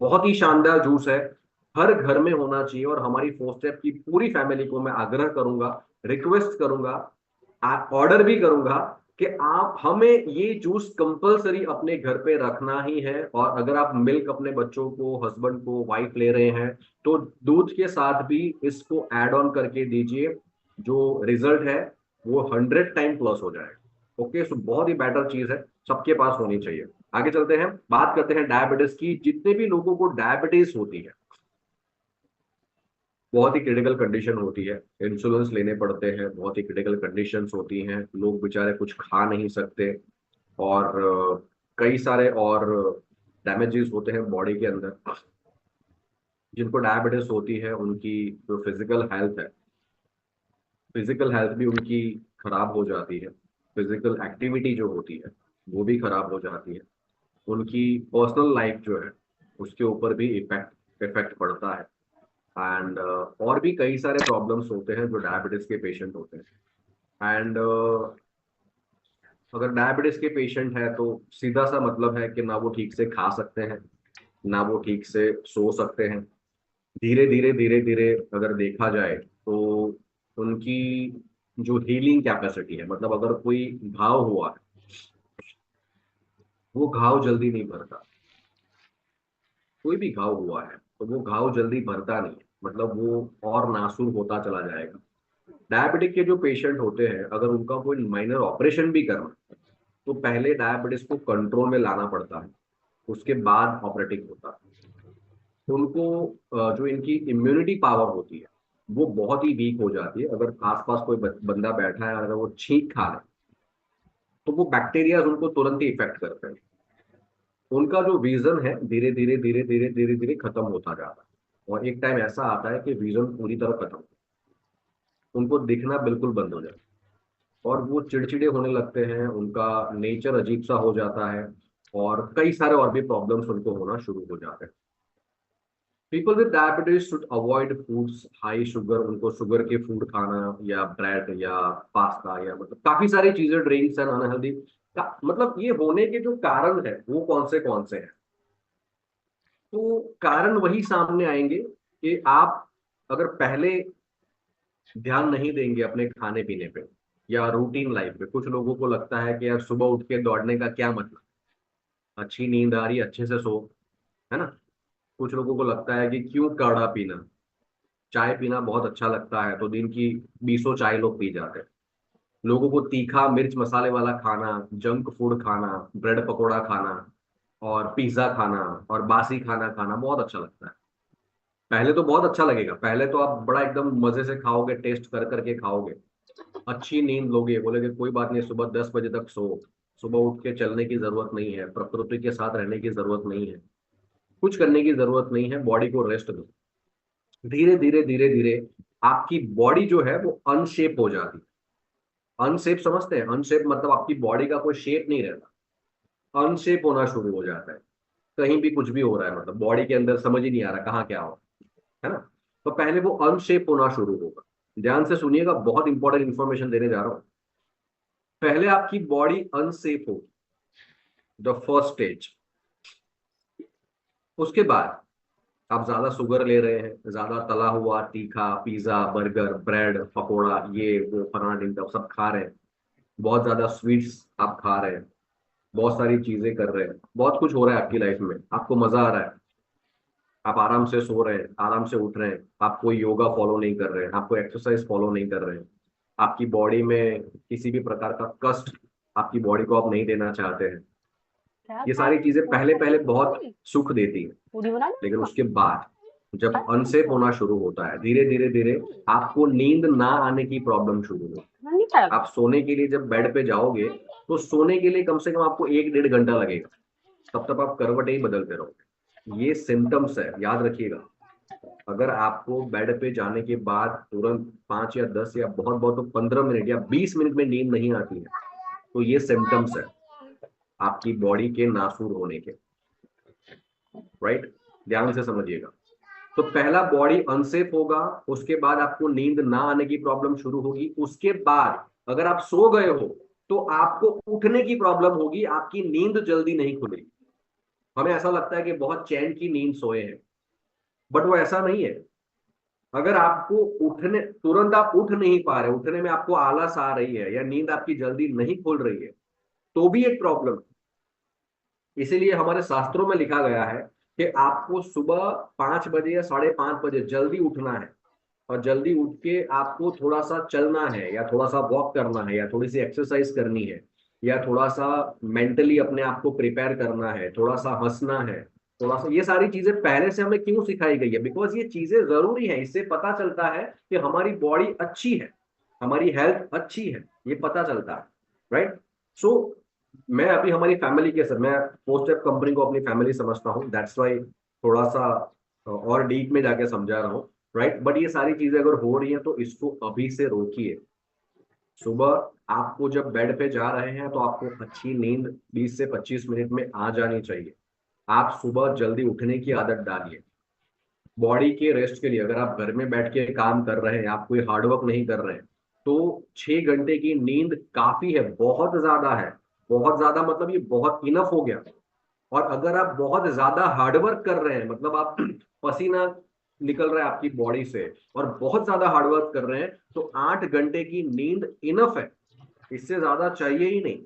बहुत ही शानदार जूस है, हर घर में होना चाहिए। और हमारी फोस्टेप की पूरी फैमिली को मैं आग्रह करूंगा, रिक्वेस्ट करूंगा, ऑर्डर भी करूंगा कि आप हमें ये जूस कंपलसरी अपने घर पे रखना ही है। और अगर आप मिल्क अपने बच्चों को, हस्बैंड को, वाइफ ले रहे हैं, तो दूध के साथ भी इसको ऐड ऑन करके दीजिए। जो रिजल्ट है वो 100 टाइम प्लस हो जाएगा। ओके, सो बहुत ही बेटर चीज है, सबके पास होनी चाहिए। आगे चलते हैं, बात करते हैं डायबिटीज की। जितने भी लोगों को डायबिटीज होती है, बहुत ही क्रिटिकल कंडीशन होती है, इंसुलिन लेने पड़ते हैं, बहुत ही क्रिटिकल कंडीशंस होती हैं, लोग बेचारे कुछ खा नहीं सकते, और कई सारे और डैमेजेस होते हैं बॉडी के अंदर। जिनको डायबिटीज होती है उनकी जो फिजिकल हेल्थ भी उनकी खराब हो जाती है। फिजिकल एक्टिविटी जो होती है वो भी खराब हो जाती है। उनकी पर्सनल लाइफ जो है उसके ऊपर भी इफेक्ट इफेक्ट पड़ता है। एंड और भी कई सारे प्रॉब्लम्स होते हैं जो डायबिटीज के पेशेंट होते हैं। एंड अगर डायबिटीज के पेशेंट है तो सीधा सा मतलब है कि ना वो ठीक से खा सकते हैं, ना वो ठीक से सो सकते हैं। धीरे धीरे अगर देखा जाए तो उनकी जो हीलिंग कैपेसिटी है, मतलब अगर कोई घाव हुआ है, वो घाव जल्दी नहीं भरता। कोई भी घाव हुआ है तो वो घाव जल्दी भरता नहीं है, मतलब वो और नासूर होता चला जाएगा। डायबिटिक के जो पेशेंट होते हैं, अगर उनका कोई माइनर ऑपरेशन भी करना है, तो पहले डायबिटीज को कंट्रोल में लाना पड़ता है, उसके बाद ऑपरेटिंग होता है। तो उनको जो इनकी इम्यूनिटी पावर होती है वो बहुत ही वीक हो जाती है। अगर आसपास कोई बंदा बैठा है और अगर वो छींक खा रहा है तो वो बैक्टीरिया उनको तुरंत ही इफेक्ट करते हैं। उनका जो विजन है धीरे धीरे खत्म होता जाता है, और एक टाइम ऐसा आता है कि विजन पूरी तरह खत्म, उनको दिखना बिल्कुल बंद हो जाता है, और वो चिड़चिड़े होने लगते हैं, उनका नेचर अजीब सा हो जाता है, और कई सारे और भी प्रॉब्लम्स उनको होना शुरू हो जाते हैं। People with diabetes should avoid foods high sugar. उनको शुगर के फूड खाना, या ब्रेड, या पास्ता, या मतलब काफी सारी चीजें, ड्रिंक्स एंड अनहेल्दी का मतलब ये होने के जो कारण है वो कौन से हैं। तो कारण वही सामने आएंगे कि आप अगर पहले ध्यान नहीं देंगे अपने खाने पीने पे या रूटीन लाइफ पे। कुछ लोगों को लगता है कि यार सुबह उठ के दौड़ने का क्या मतलब, अच्छी नींद आ रही है, अच्छे से सो, है ना। कुछ लोगों को लगता है कि क्यों काढ़ा पीना, चाय पीना बहुत अच्छा लगता है, तो दिन की 20 चाय लोग पी जाते हैं। लोगों को तीखा मिर्च मसाले वाला खाना, जंक फूड खाना, ब्रेड पकोड़ा खाना, और पिज्जा खाना, और बासी खाना खाना बहुत अच्छा लगता है। पहले तो बहुत अच्छा लगेगा, पहले तो आप बड़ा एकदम मजे से खाओगे, टेस्ट कर करके खाओगे, अच्छी नींद लोगे, बोलोगे कोई बात नहीं, सुबह 10 बजे तक सो, सुबह उठ के चलने की जरूरत नहीं है, प्रकृति के साथ रहने की जरूरत नहीं है, कुछ करने की जरूरत नहीं है, बॉडी को रेस्ट दो। धीरे धीरे धीरे धीरे आपकी बॉडी जो है वो अनशेप हो जाती है। अनशेप समझते हैं? अनशेप मतलब आपकी बॉडी का कोई शेप नहीं रहता, अनशेप होना शुरू हो जाता है। कहीं भी कुछ भी हो रहा है, मतलब बॉडी के अंदर समझ ही नहीं आ रहा कहाँ क्या हो, है ना? तो पहले वो अनशेप होना शुरू होगा। ध्यान से सुनिएगा, बहुत इंपॉर्टेंट इंफॉर्मेशन देने जा रहा हूं। पहले आपकी बॉडी अनसेफ हो, द फर्स्ट स्टेज। उसके बाद आप ज्यादा शुगर ले रहे हैं, ज्यादा तला हुआ तीखा पिज्जा बर्गर ब्रेड पकोड़ा ये वो फलाना ढिमका सब खा रहे हैं, बहुत ज्यादा स्वीट्स आप खा रहे हैं, बहुत सारी चीजें कर रहे हैं, बहुत कुछ हो रहा है आपकी लाइफ में, आपको मजा आ रहा है, आप आराम से सो रहे हैं, आराम से उठ रहे हैं, आप कोई योगा फॉलो नहीं कर रहे हैं, आप कोई एक्सरसाइज फॉलो नहीं कर रहे हैं, आपकी बॉडी में किसी भी प्रकार का कष्ट आपकी बॉडी को आप नहीं देना चाहते हैं। क्या ये खाया? सारी चीजें पूरी पहले खा पहले ली? बहुत पूरी सुख देती है, पूरी बना लेकिन ली? उसके बाद जब अनसेफ होना शुरू होता है, धीरे धीरे धीरे हम्म, आपको नींद ना आने की प्रॉब्लम शुरू होगी। मैंने नहीं खाया। आप सोने के लिए जब बेड पे जाओगे, तो सोने के लिए कम से कम आपको 1 डेढ़ घंटा लगेगा, तब तक आप करवट ही बदलते रहोगे। ये सिम्टम्स है, याद रखिएगा। अगर आपको बेड पे जाने के बाद तुरंत 5 या 10 या बहुत बहुत तो 15 मिनट या 20 मिनट में नींद नहीं आती है, तो ये सिम्टम्स है आपकी बॉडी के नासूर होने के। राइट? ध्यान से समझिएगा। तो पहला बॉडी अनसेफ होगा, उसके बाद आपको नींद ना आने की प्रॉब्लम शुरू होगी, उसके बाद अगर आप सो गए हो तो आपको उठने की प्रॉब्लम होगी, आपकी नींद जल्दी नहीं खुलेगी। हमें ऐसा लगता है कि बहुत चैन की नींद सोए हैं, बट वो ऐसा नहीं है। अगर आपको उठने तुरंत आप उठ नहीं पा रहे, उठने में आपको आलस आ रही है या नींद आपकी जल्दी नहीं खुल रही है, तो भी एक प्रॉब्लम। इसीलिए हमारे शास्त्रों में लिखा गया है कि आपको सुबह 5 बजे या 5:30 बजे जल्दी उठना है, और जल्दी उठ के आपको थोड़ा सा चलना है या थोड़ा सा वॉक करना है या थोड़ी सी एक्सरसाइज करनी है, या थोड़ा सा मेंटली अपने आप को प्रिपेयर करना है, थोड़ा सा हंसना है, थोड़ा सा। ये सारी चीजें पहले से हमें क्यों सिखाई गई है? बिकॉज ये चीजें जरूरी है, इससे पता चलता है कि हमारी बॉडी अच्छी है, हमारी हेल्थ अच्छी है, ये पता चलता है। राइट? सो मैं अभी हमारी फैमिली के सर, मैं पोस्ट कंपनी को अपनी फैमिली समझता हूँ, दैट्स वाई थोड़ा सा और डीप में जाके समझा रहा हूँ। राइट? बट ये सारी चीजें अगर हो रही हैं तो इसको अभी से रोकिए। सुबह आपको जब बेड पे जा रहे हैं तो आपको अच्छी नींद 20 से 25 मिनट में आ जानी चाहिए। आप सुबह जल्दी उठने की आदत डालिए। बॉडी के रेस्ट के लिए अगर आप घर में बैठ के काम कर रहे हैं, आप कोई हार्डवर्क नहीं कर रहे हैं, तो 6 घंटे की नींद काफी है, बहुत ज्यादा है। बहुत ज्यादा मतलब ये बहुत इनफ हो गया। और अगर आप बहुत ज्यादा हार्डवर्क कर रहे हैं, मतलब आप पसीना निकल रहा है आपकी बॉडी से और बहुत ज्यादा हार्डवर्क कर रहे हैं, तो 8 घंटे की नींद इनफ है, इससे ज्यादा चाहिए ही नहीं।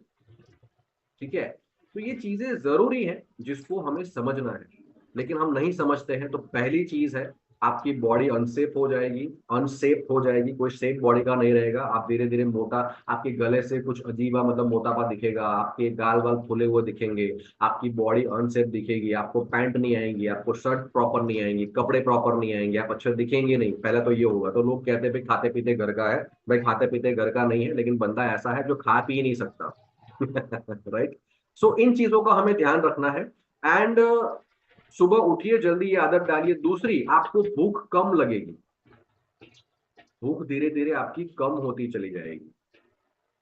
ठीक है? तो ये चीजें जरूरी है जिसको हमें समझना है, लेकिन हम नहीं समझते हैं। तो पहली चीज है, आपकी बॉडी अनसेफ हो जाएगी, अनसेफ हो जाएगी, कोई सेफ बॉडी का नहीं रहेगा। आप धीरे धीरे मोटा, आपके गले से कुछ अजीबा मतलब मोटापा दिखेगा, आपके गाल वाल फूले हुए दिखेंगे, आपकी बॉडी अनसेफ दिखेगी, आपको पैंट नहीं आएंगी, आपको शर्ट प्रॉपर नहीं आएंगी, कपड़े प्रॉपर नहीं आएंगे, आप अच्छे दिखेंगे नहीं। पहले तो ये होगा। तो लोग कहते हैं भाई खाते पीते घर का है। भाई खाते पीते घर का नहीं है, लेकिन बंदा ऐसा है जो खा पी नहीं सकता। राइट? सो इन चीजों का हमें ध्यान रखना है। एंड सुबह उठिए जल्दी, ये आदत डालिए। दूसरी, आपको भूख कम लगेगी, भूख धीरे धीरे आपकी कम होती चली जाएगी।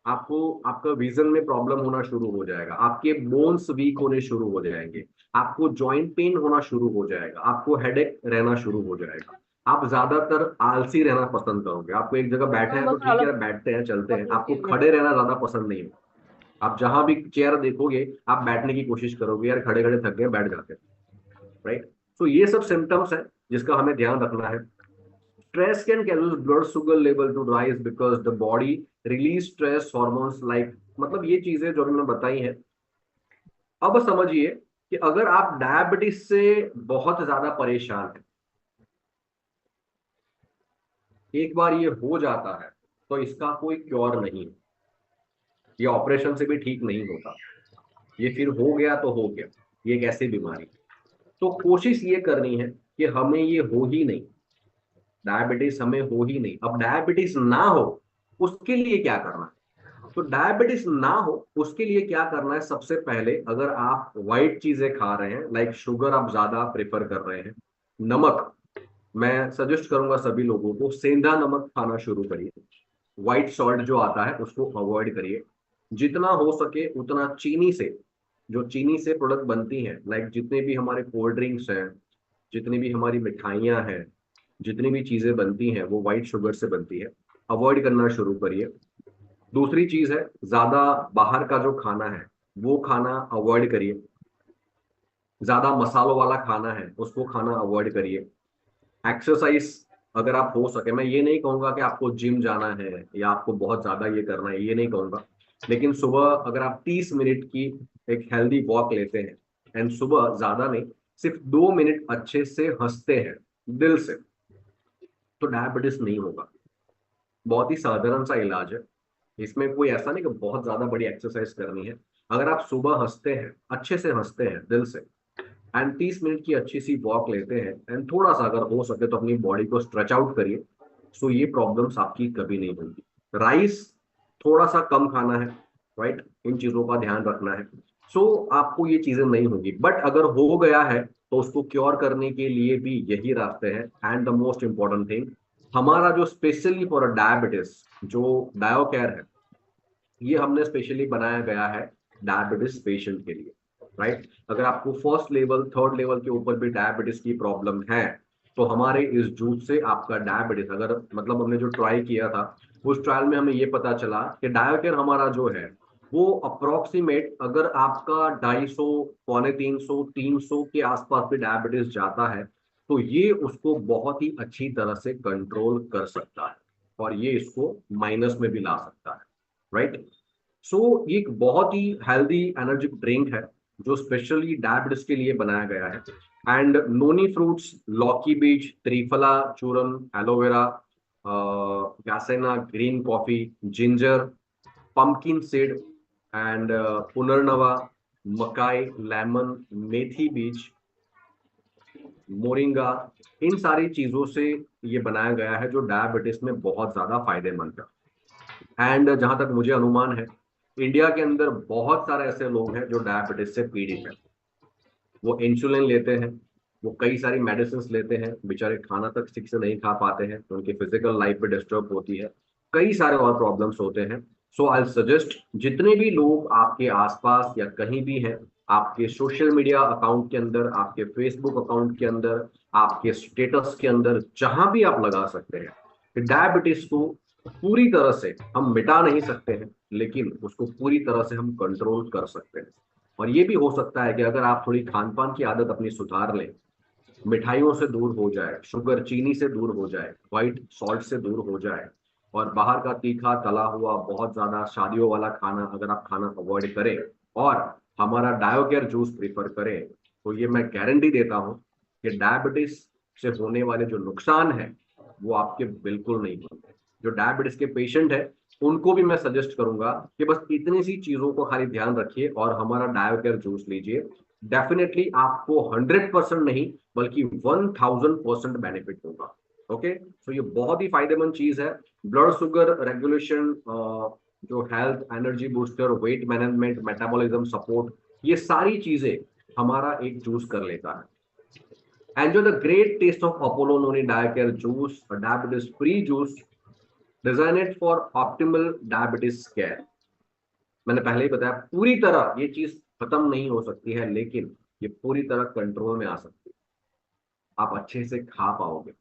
आपको आपका विजन में प्रॉब्लम होना शुरू हो जाएगा, आपके बोन्स वीक होने शुरू हो जाएंगे, आपको जॉइंट पेन होना शुरू हो जाएगा, आपको हेडेक रहना शुरू हो जाएगा। आप ज्यादातर आलसी रहना पसंद करोगे, आपको एक जगह बैठे हैं तो बस ठीक अलग है बैठते हैं चलते हैं, बकरी आपको के खड़े रहना ज्यादा पसंद नहीं है। आप जहां भी चेयर देखोगे, आप बैठने की कोशिश करोगे, यार खड़े खड़े थक गए बैठ जाते हैं। राइट? तो ये सब सिम्टम्स है जिसका हमें ध्यान रखना है। Stress can cause blood sugar level to rise because the body release stress hormones like, मतलब ये चीजें जो मैंने बताई हैं। अब समझिए कि अगर आप डायबिटीज से बहुत ज्यादा परेशान हैं, एक बार ये हो जाता है तो इसका कोई क्योर नहीं है, ये ऑपरेशन से भी ठीक नहीं होता। ये फिर हो गया तो हो गया, ये एक ऐसी बीमारी। तो कोशिश ये करनी है कि हमें ये हो ही नहीं, डायबिटीज हमें हो ही नहीं। अब डायबिटीज ना हो उसके लिए क्या करना है? तो डायबिटीज ना हो उसके लिए क्या करना है? सबसे पहले अगर आप व्हाइट चीजें खा रहे हैं, लाइक शुगर आप ज्यादा प्रेफर कर रहे हैं, नमक, मैं सजेस्ट करूंगा सभी लोगों को सेंधा नमक खाना शुरू करिए। व्हाइट सॉल्ट जो आता है उसको अवॉइड करिए। जितना हो सके उतना चीनी से, जो चीनी से प्रोडक्ट बनती हैं, लाइक जितने भी हमारे कोल्ड ड्रिंक्स हैं, जितनी भी हमारी मिठाइयाँ हैं, जितनी भी चीजें बनती हैं वो व्हाइट शुगर से बनती है, अवॉइड करना शुरू करिए। दूसरी चीज है, ज्यादा बाहर का जो खाना है वो खाना अवॉइड करिए। ज्यादा मसालों वाला खाना है उसको खाना अवॉइड करिए। एक्सरसाइज अगर आप हो सके, मैं ये नहीं कहूंगा कि आपको जिम जाना है या आपको बहुत ज्यादा ये करना है, ये नहीं कहूंगा, लेकिन सुबह अगर आप 30 मिनट की एक हेल्दी वॉक लेते हैं, एंड सुबह ज्यादा नहीं, सिर्फ 2 मिनट अच्छे से हंसते हैं दिल से, तो डायबिटीज नहीं होगा। बहुत ही साधारण सा इलाज है। इसमें कोई ऐसा नहीं कि बहुत ज्यादा बड़ी एक्सरसाइज करनी है। अगर आप सुबह हंसते हैं, अच्छे से हंसते हैं दिल से, एंड 30 मिनट की अच्छी सी वॉक लेते हैं, एंड थोड़ा सा अगर हो सके तो अपनी बॉडी को स्ट्रेच आउट करिए, सो ये प्रॉब्लम्स आपकी कभी नहीं होंगी। राइस थोड़ा सा कम खाना है, राइट, इन चीजों का ध्यान रखना है, सो आपको ये चीजें नहीं होगी। बट अगर हो गया है तो उसको क्योर करने के लिए भी यही रास्ते हैं। And the most important thing, हमारा जो स्पेशली फॉर डायबिटीज जो डायोकेयर है, ये हमने स्पेशली बनाया गया है डायबिटीज पेशेंट के लिए, राइट। अगर आपको फर्स्ट लेवल थर्ड लेवल के ऊपर भी डायबिटीज की प्रॉब्लम है, तो हमारे इस जूस से आपका डायबिटीज, अगर मतलब हमने जो ट्राई किया था उस ट्रायल में हमें ये पता चला कि डायोकेयर हमारा जो है वो अप्रोक्सीमेट, अगर आपका 250, 250, 300 के आसपास भी डायबिटीज जाता है, तो ये उसको बहुत ही अच्छी तरह से कंट्रोल कर सकता है और ये इसको माइनस में भी ला सकता है, राइट। सो ये एक बहुत ही हेल्दी एनर्जी ड्रिंक है जो स्पेशली डायबिटीज के लिए बनाया गया है। एंड नोनी फ्रूट्स, लौकी बीज, त्रिफला चूरन, aloe vera, garcinia green coffee, ginger, pumpkin seed, and पुनर्नवा, मकाई, लेमन, मेथी बीज, मोरिंगा, इन सारी चीजों से ये बनाया गया है जो डायबिटीज में बहुत ज्यादा फायदेमंद है। एंड जहां तक मुझे अनुमान है, इंडिया के अंदर बहुत सारे ऐसे लोग हैं जो डायबिटीज से पीड़ित हैं। वो इंसुलिन लेते हैं, वो कई सारी मेडिसिन लेते हैं, बेचारे खाना तक ठीक से नहीं खा पाते हैं, तो उनकी फिजिकल लाइफ भी डिस्टर्ब होती है, कई सारे और प्रॉब्लम्स होते हैं। सो आई सजेस्ट, जितने भी लोग आपके आसपास या कहीं भी हैं, आपके सोशल मीडिया अकाउंट के अंदर, आपके फेसबुक अकाउंट के अंदर, आपके स्टेटस के अंदर, जहां भी आप लगा सकते हैं कि डायबिटीज को पूरी तरह से हम मिटा नहीं सकते हैं, लेकिन उसको पूरी तरह से हम कंट्रोल कर सकते हैं। और ये भी हो सकता है कि अगर आप थोड़ी खान पान की आदत अपनी सुधार लें, मिठाइयों से दूर हो जाए, शुगर चीनी से दूर हो जाए, व्हाइट सॉल्ट से दूर हो जाए, और बाहर का तीखा तला हुआ बहुत ज्यादा शादियों वाला खाना अगर आप खाना अवॉइड करें, और हमारा डायोकेयर जूस प्रीफर करें, तो ये मैं गारंटी देता हूं कि डायबिटीज से होने वाले जो नुकसान है वो आपके बिल्कुल नहीं होंगे। जो डायबिटीज के पेशेंट है उनको भी मैं सजेस्ट करूंगा कि बस इतनी सी चीजों को खाली ध्यान रखिए और हमारा डायोकेयर जूस लीजिए। डेफिनेटली आपको 100% नहीं बल्कि 1000% बेनिफिट होगा। ओके, सो ये बहुत ही फायदेमंद चीज है। ब्लड शुगर रेगुलेशन, जो health, energy booster, weight management, metabolism support, ये सारी चीजें हमारा एक जूस कर लेता है। Enjoy the great taste of Apollo noni Diacare juice, diabetes free juice designed for optimal diabetes care. मैंने पहले ही बताया, पूरी तरह ये चीज खत्म नहीं हो सकती है, लेकिन ये पूरी तरह कंट्रोल में आ सकती है। आप अच्छे से खा पाओगे,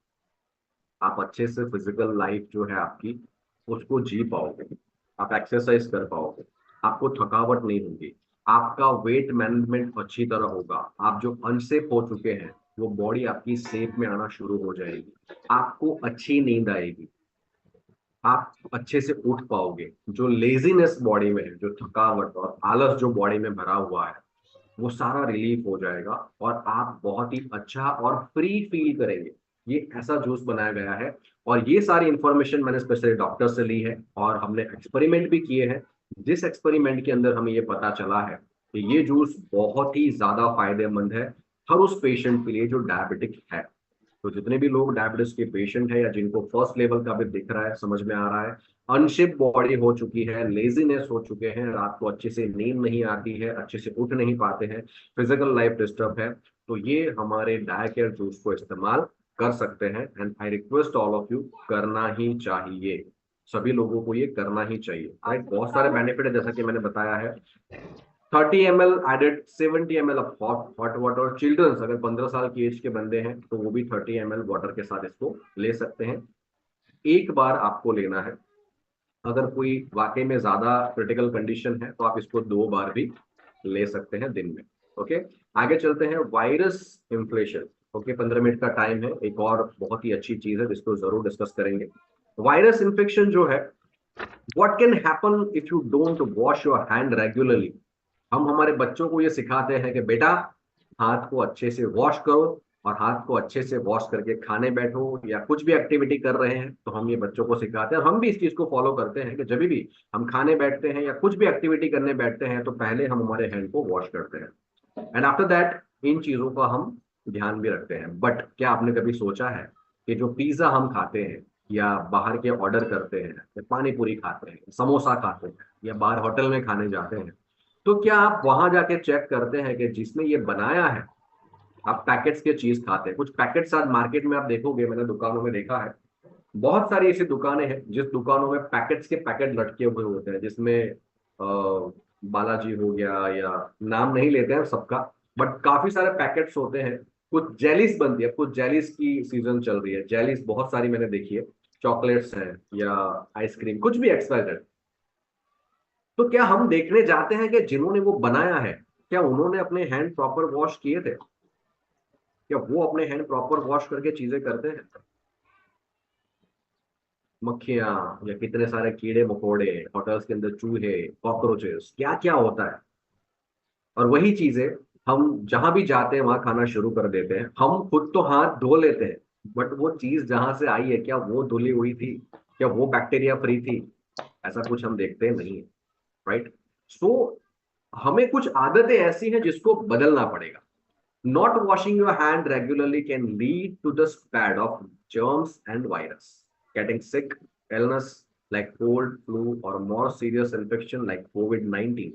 आप अच्छे से फिजिकल लाइफ जो है आपकी उसको जी पाओगे, आप एक्सरसाइज कर पाओगे, आपको थकावट नहीं होगी, आपका वेट मैनेजमेंट अच्छी तरह होगा, आप जो अनसेफ हो चुके हैं वो बॉडी आपकी सेफ में आना शुरू हो जाएगी, आपको अच्छी नींद आएगी, आप अच्छे से उठ पाओगे, जो लेजीनेस बॉडी में है, जो थकावट और आलस जो बॉडी में भरा हुआ है, वो सारा रिलीफ हो जाएगा और आप बहुत ही अच्छा और फ्री फील करेंगे। ये ऐसा जूस बनाया गया है, और ये सारी इंफॉर्मेशन मैंने स्पेशली डॉक्टर से ली है और हमने एक्सपेरिमेंट भी किए हैं, जिस एक्सपेरिमेंट के अंदर हमें ये पता चला है कि ये जूस बहुत ही ज्यादा फायदेमंद है हर उस पेशेंट के लिए जो डायबिटिक है। तो जितने भी लोग डायबिटीज के पेशेंट है या जिनको फर्स्ट लेवल का भी दिख रहा है, समझ में आ रहा है, अनशिप बॉडी हो चुकी है, लेजीनेस हो चुके हैं, रात को अच्छे से नींद नहीं आती है, अच्छे से उठ नहीं पाते हैं, फिजिकल लाइफ डिस्टर्ब है, तो ये हमारे डायकेयर जूस को इस्तेमाल कर सकते हैं। And I request all of you, करना ही चाहिए, सभी लोगों को ये करना ही चाहिए, राइट। बहुत सारे बेनिफिट है जैसा कि मैंने बताया है। 30 ml added, 70 ml of hot water, और चिल्ड्रंस अगर 15 साल की एज के बंदे हैं तो वो भी 30 ml वाटर के साथ इसको ले सकते हैं। एक बार आपको लेना है। अगर कोई वाकई में ज्यादा क्रिटिकल कंडीशन है तो आप इसको 2 बार भी ले सकते हैं दिन में। ओके, आगे चलते हैं। Virus inflation. ओके, 15 मिनट का टाइम है, एक और बहुत ही अच्छी चीज है जिसको जरूर डिस्कस करेंगे। वायरस इन्फेक्शन जो है, what can happen if you don't wash your hand regularly. हम हमारे बच्चों को ये सिखाते हैं कि बेटा हाथ को अच्छे से वॉश करो, और हाथ को अच्छे से वॉश करके खाने बैठो या कुछ भी एक्टिविटी कर रहे हैं तो हम ये बच्चों को सिखाते हैं, और हम भी इस चीज को फॉलो करते हैं कि जब भी हम खाने बैठते हैं या कुछ भी एक्टिविटी करने बैठते हैं तो पहले हम हमारे हैंड को वॉश करते हैं, एंड आफ्टर दैट इन चीजों का हम ध्यान भी रखते हैं। बट क्या आपने कभी सोचा है कि जो पिज्जा हम खाते हैं या बाहर के ऑर्डर करते हैं या पानी पूरी खाते हैं, समोसा खाते हैं या बाहर होटल में खाने जाते हैं, तो क्या आप वहां जाके चेक करते हैं कि जिसने ये बनाया है, आप पैकेट्स के चीज खाते हैं, कुछ पैकेट्स आज मार्केट में आप देखोगे, मैंने दुकानों में देखा है, बहुत सारी ऐसी दुकानें हैं जिस दुकानों में पैकेट्स के पैकेट लटके हुए होते हैं, जिसमें बालाजी हो गया, या नाम नहीं लेते हैं सबका, बट काफी सारे पैकेट्स होते हैं। कुछ जेलीस बनती है, कुछ जेलीस की सीजन चल रही है, जेलीस बहुत सारी मैंने देखी है, चॉकलेट्स हैं या आइसक्रीम, कुछ भी एक्सपायर्ड। तो क्या हम देखने जाते हैं कि जिन्होंने वो बनाया है, क्या उन्होंने अपने हैंड प्रॉपर वॉश किए थे, क्या वो अपने हैंड प्रॉपर वॉश करके चीजें करते हैं? मक्खियां या कितने सारे कीड़े मकोड़े, होटल्स के अंदर चूहे, कॉकरोचेस, क्या क्या होता है, और वही चीजें हम जहां भी जाते हैं वहां खाना शुरू कर देते हैं। हम खुद तो हाथ धो लेते हैं, बट वो चीज जहां से आई है क्या वो धुली हुई थी, क्या वो बैक्टीरिया फ्री थी? ऐसा कुछ हम देखते नहीं है, राइट। सो हमें कुछ आदतें ऐसी हैं जिसको बदलना पड़ेगा। Not washing your hand regularly can lead to the spread of germs and virus, getting sick, illness like cold, flu, or more serious infection like COVID-19।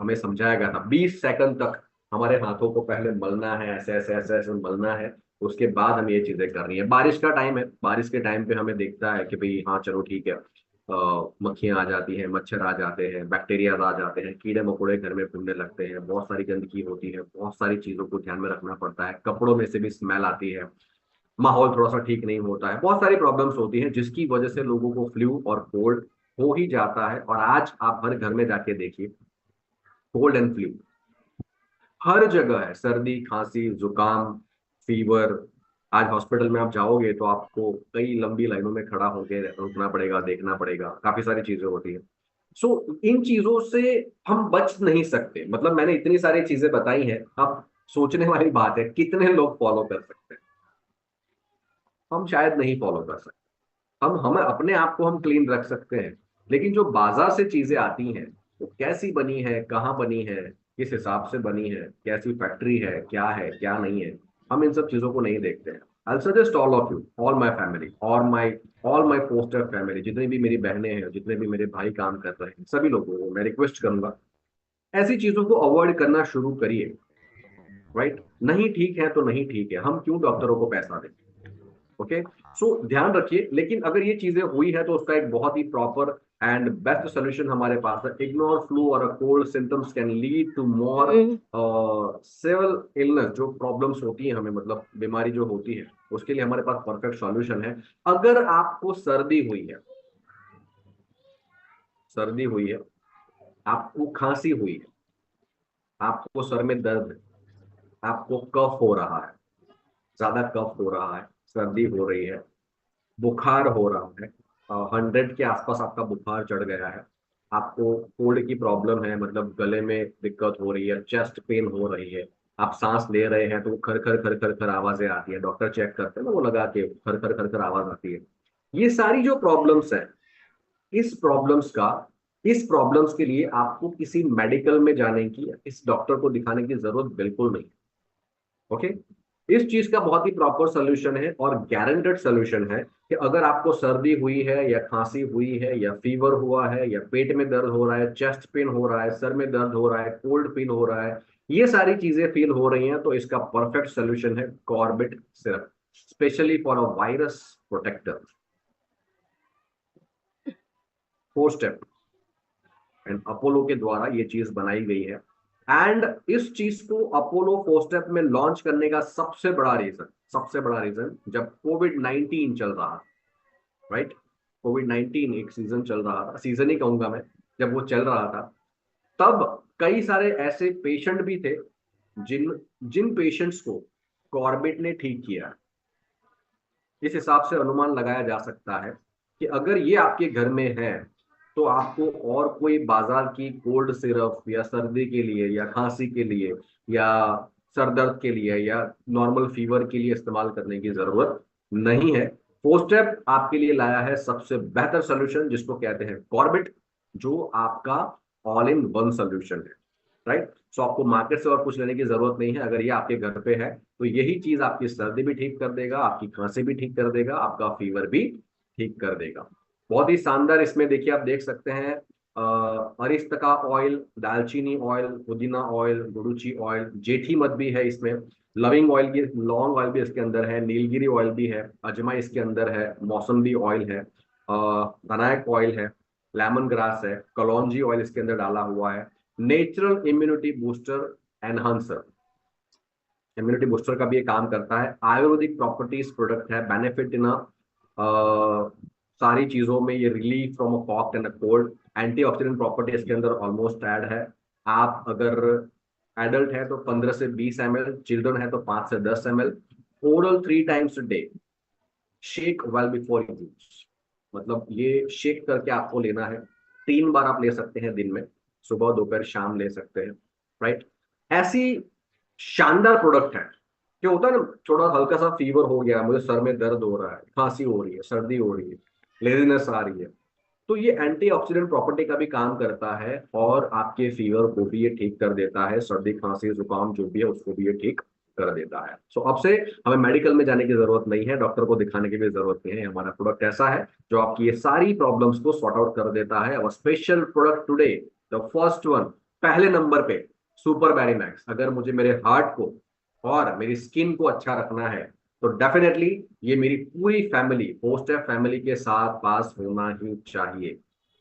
हमें समझाया गया था 20 सेकंड तक हमारे हाथों को पहले मलना है, ऐसे ऐसे ऐसे ऐसे मलना है, उसके बाद हम ये चीजें करनी है। बारिश का टाइम है, बारिश के टाइम पे हमें देखता है कि भाई हाँ चलो ठीक है, मक्खियां आ जाती हैं, मच्छर आ जाते हैं, बैक्टीरिया आ जाते हैं, कीड़े मकोड़े घर में घूमने लगते हैं, बहुत सारी गंदगी होती है, बहुत सारी चीजों को ध्यान में रखना पड़ता है, कपड़ों में से भी स्मेल आती है, माहौल थोड़ा सा ठीक नहीं होता है, बहुत सारी प्रॉब्लम्स होती हैं जिसकी वजह से लोगों को फ्लू और कोल्ड हो ही जाता है। और आज आप हर घर में जाके देखिए, कोल्ड एंड फ्लू हर जगह है, सर्दी खांसी जुकाम फीवर। आज हॉस्पिटल में आप जाओगे तो आपको कई लंबी लाइनों में खड़ा होकर रुकना पड़ेगा, देखना पड़ेगा, काफी सारी चीजें होती हैं। सो इन चीजों से हम बच नहीं सकते। मतलब मैंने इतनी सारी चीजें बताई हैं, अब सोचने वाली बात है कितने लोग फॉलो कर सकते हैं। हम शायद नहीं फॉलो कर सकते। हम अपने आप को हम क्लीन रख सकते हैं, लेकिन जो बाजार से चीजें आती हैं वो कैसी बनी है, कहाँ बनी है, किस हिसाब से बनी है, कैसी फैक्ट्री है क्या नहीं है, हम इन सब चीजों को नहीं देखते हैं। I suggest all of you, all my family, all my foster family, जितनी भी मेरी बहनें हैं, जितने भी मेरे भाई काम कर रहे हैं, सभी लोगों को मैं रिक्वेस्ट करूंगा, ऐसी चीजों को अवॉइड करना शुरू करिए, राइट। नहीं ठीक है तो नहीं ठीक है, हम क्यों डॉक्टरों को पैसा दें? ओके, सो ध्यान रखिए। लेकिन अगर ये चीजें हुई है तो उसका एक बहुत ही प्रॉपर एंड बेस्ट सोल्यूशन हमारे पास है। इग्नोर फ्लू और cold symptoms can lead to more severe illness. जो प्रॉब्लम्स होती है हमें, मतलब बीमारी जो होती है, उसके लिए हमारे पास परफेक्ट सॉल्यूशन है। अगर आपको सर्दी हुई है, सर्दी हुई है, आपको खांसी हुई है, आपको सर में दर्द है, आपको कफ हो रहा है, ज्यादा कफ हो रहा है, सर्दी हो रही है, बुखार हो रहा है, 100 के आसपास आपका बुखार चढ़ गया है, आपको कोल्ड की प्रॉब्लम है, मतलब गले में दिक्कत हो रही है, चेस्ट पेन हो रही है, आप सांस ले रहे हैं तो खर खर खर खर खर आवाजें आती है, डॉक्टर चेक करते हैं ना, वो लगा के खर खर खर खर आवाज आती है। ये सारी जो प्रॉब्लम्स है, इस प्रॉब्लम्स का इस प्रॉब्लम्स के लिए आपको किसी मेडिकल में जाने की, इस डॉक्टर को दिखाने की जरूरत बिल्कुल नहीं। ओके, इस चीज का बहुत ही प्रॉपर सोल्यूशन है और गारंटेड सोल्यूशन है कि अगर आपको सर्दी हुई है या खांसी हुई है या फीवर हुआ है या पेट में दर्द हो रहा है, चेस्ट पेन हो रहा है, सर में दर्द हो रहा है, कोल्ड फील हो रहा है, ये सारी चीजें फील हो रही हैं, तो इसका परफेक्ट सोल्यूशन है Corbett syrup, specially for a virus protector. 4 step and Apollo के द्वारा ये चीज बनाई गई है। एंड इस चीज को अपोलो 4 स्टेप में लॉन्च करने का सबसे बड़ा रीजन जब कोविड 19 चल रहा, राइट, कोविड 19 एक सीजन चल रहा था, सीजन ही कहूंगा मैं, जब वो चल रहा था, तब कई सारे ऐसे पेशेंट भी थे जिन जिन पेशेंट्स को कॉर्बेट ने ठीक किया। इस हिसाब से अनुमान लगाया जा सकता है कि अगर ये आपके घर में है तो आपको और कोई बाजार की कोल्ड सिरप या सर्दी के लिए या खांसी के लिए या सर दर्द के लिए या नॉर्मल फीवर के लिए इस्तेमाल करने की जरूरत नहीं है। 4 स्टेप आपके लिए लाया है सबसे बेहतर सोल्यूशन, जिसको कहते हैं कॉर्बेट, जो आपका ऑल इन वन सोल्यूशन है, राइट। सो आपको मार्केट से और कुछ लेने की जरूरत नहीं है। अगर ये आपके घर पे है तो यही चीज आपकी सर्दी भी ठीक कर देगा, आपकी खांसी भी ठीक कर देगा, आपका फीवर भी ठीक कर देगा। बहुत ही शानदार इसमें देखिए, आप देख सकते हैं अरिस्ता ऑयल, दालचीनी ऑयल, पुदीना ऑयल, गुड़ूची ऑयल, जेठी मध भी है इसमें, लविंग ऑयल की लौंग ऑयल भी इसके अंदर है, नीलगिरी ऑयल भी है, अजमा इसके अंदर है, मौसम्बी ऑयल है, धनायक ऑयल है, लेमन ग्रास है, कलौंजी ऑयल इसके अंदर डाला हुआ है, natural immunity booster enhancer, immunity booster का भी ये काम करता है, आयुर्वेदिक प्रॉपर्टीज प्रोडक्ट है, बेनिफिट इन सारी चीजों में ये relief from a cough and a cold, antioxidant property इसके अंदर ऑलमोस्ट ऐड है। आप अगर एडल्ट है तो 15 से 20 ml, चिल्ड्रन है तो 5 से 10 ml, oral 3 times a day, shake well before use, मतलब ये शेक करके आपको लेना है, 3 बार आप ले सकते हैं दिन में, सुबह दोपहर शाम ले सकते हैं, राइट। ऐसी शानदार प्रोडक्ट है कि होता है ना, थोड़ा हल्का सा फीवर हो गया, मुझे सर में दर्द हो रहा है, खांसी हो रही है, सर्दी हो रही है, लेजीनेस आ रही है, तो ये एंटीऑक्सीडेंट प्रॉपर्टी का भी काम करता है और आपके फीवर को भी ये ठीक कर देता है, सर्दी खांसी जुकाम जो भी है उसको भी ये ठीक कर देता है। सो अब से हमें मेडिकल में जाने की जरूरत नहीं है, डॉक्टर को दिखाने की भी जरूरत नहीं है, हमारा प्रोडक्ट ऐसा है जो आपकी ये सारी प्रॉब्लम्स को सॉर्ट आउट कर देता है। और special product today, the first one, पहले नंबर पे, सुपर बैरीमैक्स। अगर मुझे मेरे हार्ट को और मेरी स्किन को अच्छा रखना है तो डेफिनेटली ये मेरी पूरी फैमिली, पोस्ट है फैमिली के साथ पास होना ही चाहिए।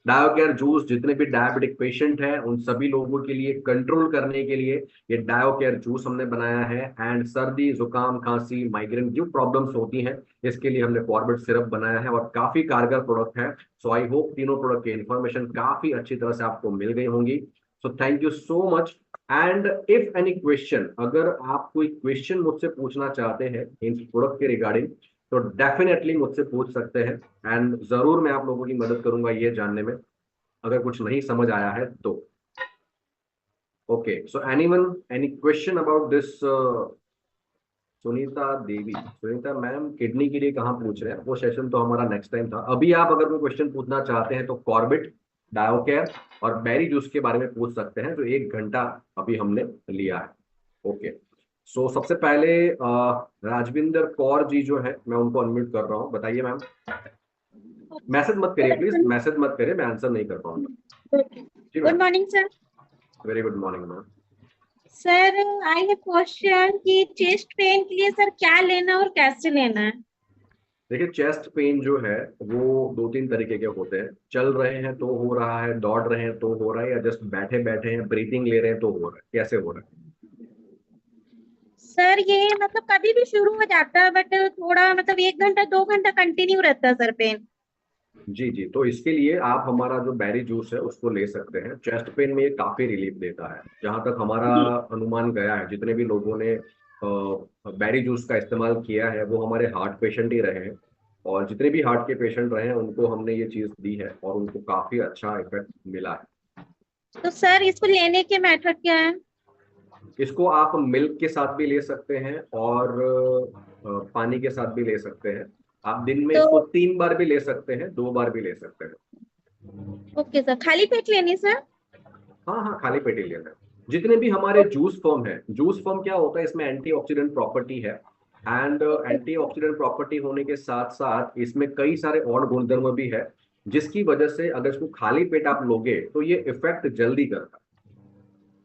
डायोकेयर जूस, जितने भी डायबिटिक पेशेंट हैं उन सभी लोगों के लिए कंट्रोल करने के लिए ये डायोकेयर जूस हमने बनाया है। एंड सर्दी जुकाम खांसी माइग्रेन जो प्रॉब्लम्स होती हैं इसके लिए हमने कॉर्बेट सिरप बनाया है और काफी कारगर प्रोडक्ट है। सो आई होप तीनों प्रोडक्ट की इंफॉर्मेशन काफी अच्छी तरह से आपको मिल गई होंगी। So thank you so much. And if any question, अगर आप कोई क्वेश्चन मुझसे पूछना चाहते हैं इन प्रोडक्ट के रिगार्डिंग तो डेफिनेटली मुझसे पूछ सकते हैं एंड जरूर मैं आप लोगों की मदद करूंगा ये जानने में, अगर कुछ नहीं समझ आया है तो। Okay, so anyone, any question about this? Sunita Devi, Sunita ma'am kidney के लिए कहाँ पूछ रहे हैं, वो सेशन तो हमारा नेक्स्ट टाइम था। अभी आप अगर कोई क्वेश्चन पूछना चाहते हैं तो कॉर्बेट, डायोकेयर और बेरी जूस के बारे में पूछ सकते हैं, जो 1 घंटा अभी हमने लिया है। ओके, सो सबसे पहले राजविंदर कौर जी जो है, मैं उनको अनम्यूट कर रहा हूँ। बताइए मैम। मैसेज मत करिए प्लीज, मैसेज मत करिए, मैं आंसर नहीं कर पाऊंगा। जी good ma'am, morning sir. Very good morning ma'am. Sir I have question कि चेस्ट पेन के लिए सर क्या लेना और कैसे लेना है? देखिए, चेस्ट पेन जो है वो 2-3 तरीके के होते हैं, चल रहे हैं तो हो रहा है, दौड़ रहे हैं तो हो रहा है, या जस्ट बैठे बैठे हैं ब्रीथिंग ले रहे हैं तो हो रहा है, कैसे हो रहा है? सर ये मतलब कभी भी शुरू हो जाता है बट थोड़ा मतलब 1 घंटा 2 घंटा कंटिन्यू रहता है सर पेन। जी जी, तो इसके लिए आप हमारा जो बैरी जूस है उसको ले सकते हैं, चेस्ट पेन में ये काफी रिलीफ देता है। जहां तक हमारा अनुमान गया है, जितने भी लोगों ने बैरी जूस का इस्तेमाल किया है वो हमारे हार्ट पेशेंट ही रहे हैं, और जितने भी हार्ट के पेशेंट रहे हैं उनको हमने ये चीज दी है और उनको काफी अच्छा इफेक्ट मिला है। तो सर इसको लेने के मेथड क्या है? इसको आप मिल्क के साथ भी ले सकते हैं और पानी के साथ भी ले सकते हैं। आप दिन में तो इसको 3 बार भी ले सकते हैं, 2 बार भी ले सकते हैं। ओके सर, खाली पेट लेनी सर? हाँ हाँ, खाली पेट ही लेना है। जितने भी हमारे जूस फॉर्म है, जूस फॉर्म क्या होता है, इसमें एंटीऑक्सीडेंट प्रॉपर्टी है, एंड एंटीऑक्सीडेंट प्रॉपर्टी होने के साथ साथ इसमें कई सारे और गुणधर्म भी है, जिसकी वजह से अगर इसको खाली पेट आप लोगे तो ये इफेक्ट जल्दी करता है।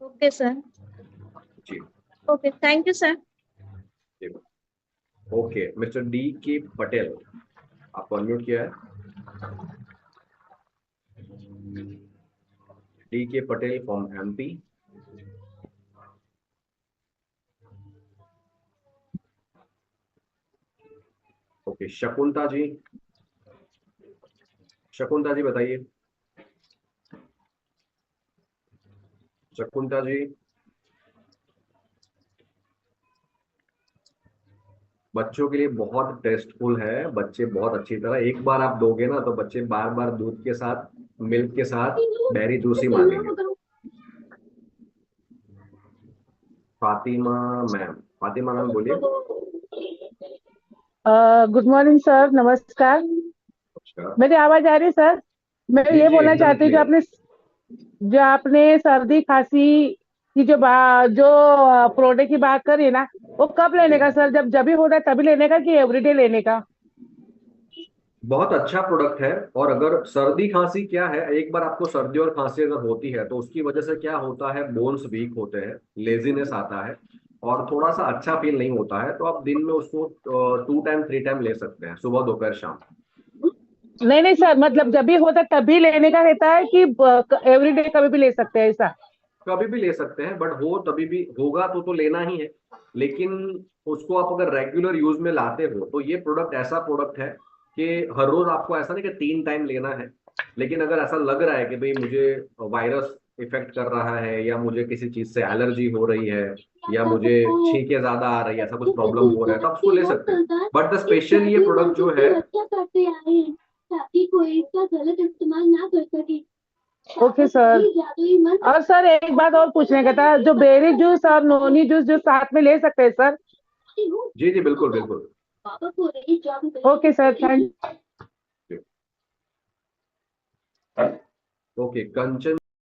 Okay sir. जी okay, thank you sir. Okay, mister D K Patel, आपको अनम्यूट किया है। D K Patel from MP. Okay, Shakunta ji, Shakunta ji बताइए। शकुंता जी, बच्चों के लिए बहुत टेस्टफुल है, बच्चे बहुत अच्छी तरह, एक बार आप दोगे ना तो बच्चे बार बार दूध के साथ, मिल्क के साथ बेरी जूस ही मांगेंगे। फातिमा मैम, फातिमा मैम बोलिए। गुड मॉर्निंग सर, नमस्कार। नमस्कार। मेरी आवाज आ रही है सर? मैं जी ये जी, बोलना एकदम चाहती हूँ क्लियर। जो आपने सर्दी खांसी की जो प्रोडक्ट की बात करी ना, वो कब लेने का सर? जब भी होता है तभी लेने का कि एवरीडे लेने का? बहुत अच्छा प्रोडक्ट है। और अगर सर्दी खांसी क्या है, एक बार आपको सर्दी और खांसी अगर होती है तो उसकी वजह से क्या होता है, बोन्स वीक होते हैं, लेजीनेस आता है और थोड़ा सा अच्छा फील नहीं होता है, तो आप दिन में उसको 2 टाइम 3 टाइम ले सकते हैं, सुबह दोपहर शाम। नहीं नहीं सर, मतलब जब भी होता है तभी लेने का रहता है कि एवरीडे कभी भी ले सकते हैं ऐसा? कभी भी ले सकते हैं, बट हो तभी भी होगा तो लेना ही है। लेकिन उसको आप अगर रेगुलर यूज में लाते हो तो ये प्रोडक्ट ऐसा प्रोडक्ट है कि हर रोज आपको ऐसा नहीं कि 3 टाइम लेना है। लेकिन अगर ऐसा लग रहा है कि भाई मुझे वायरस इफेक्ट कर रहा है, या मुझे किसी चीज से एलर्जी हो रही है, या मुझे छींकें ज्यादा आ रही है, ऐसा कुछ प्रॉब्लम हो रहा है, तो आप उसको ले सकते हैं। बट द स्पेशल ये प्रोडक्ट जो है, ताकि कोई इसका गलत इस्तेमाल ना कर सके। Okay sir. और सर एक बात और पूछने का था, जो बेरी जूस और नोनी जूस जो साथ में ले सकते हैं सर? जी जी बिल्कुल बिल्कुल। ओके सर, थैंक ओके, कंचन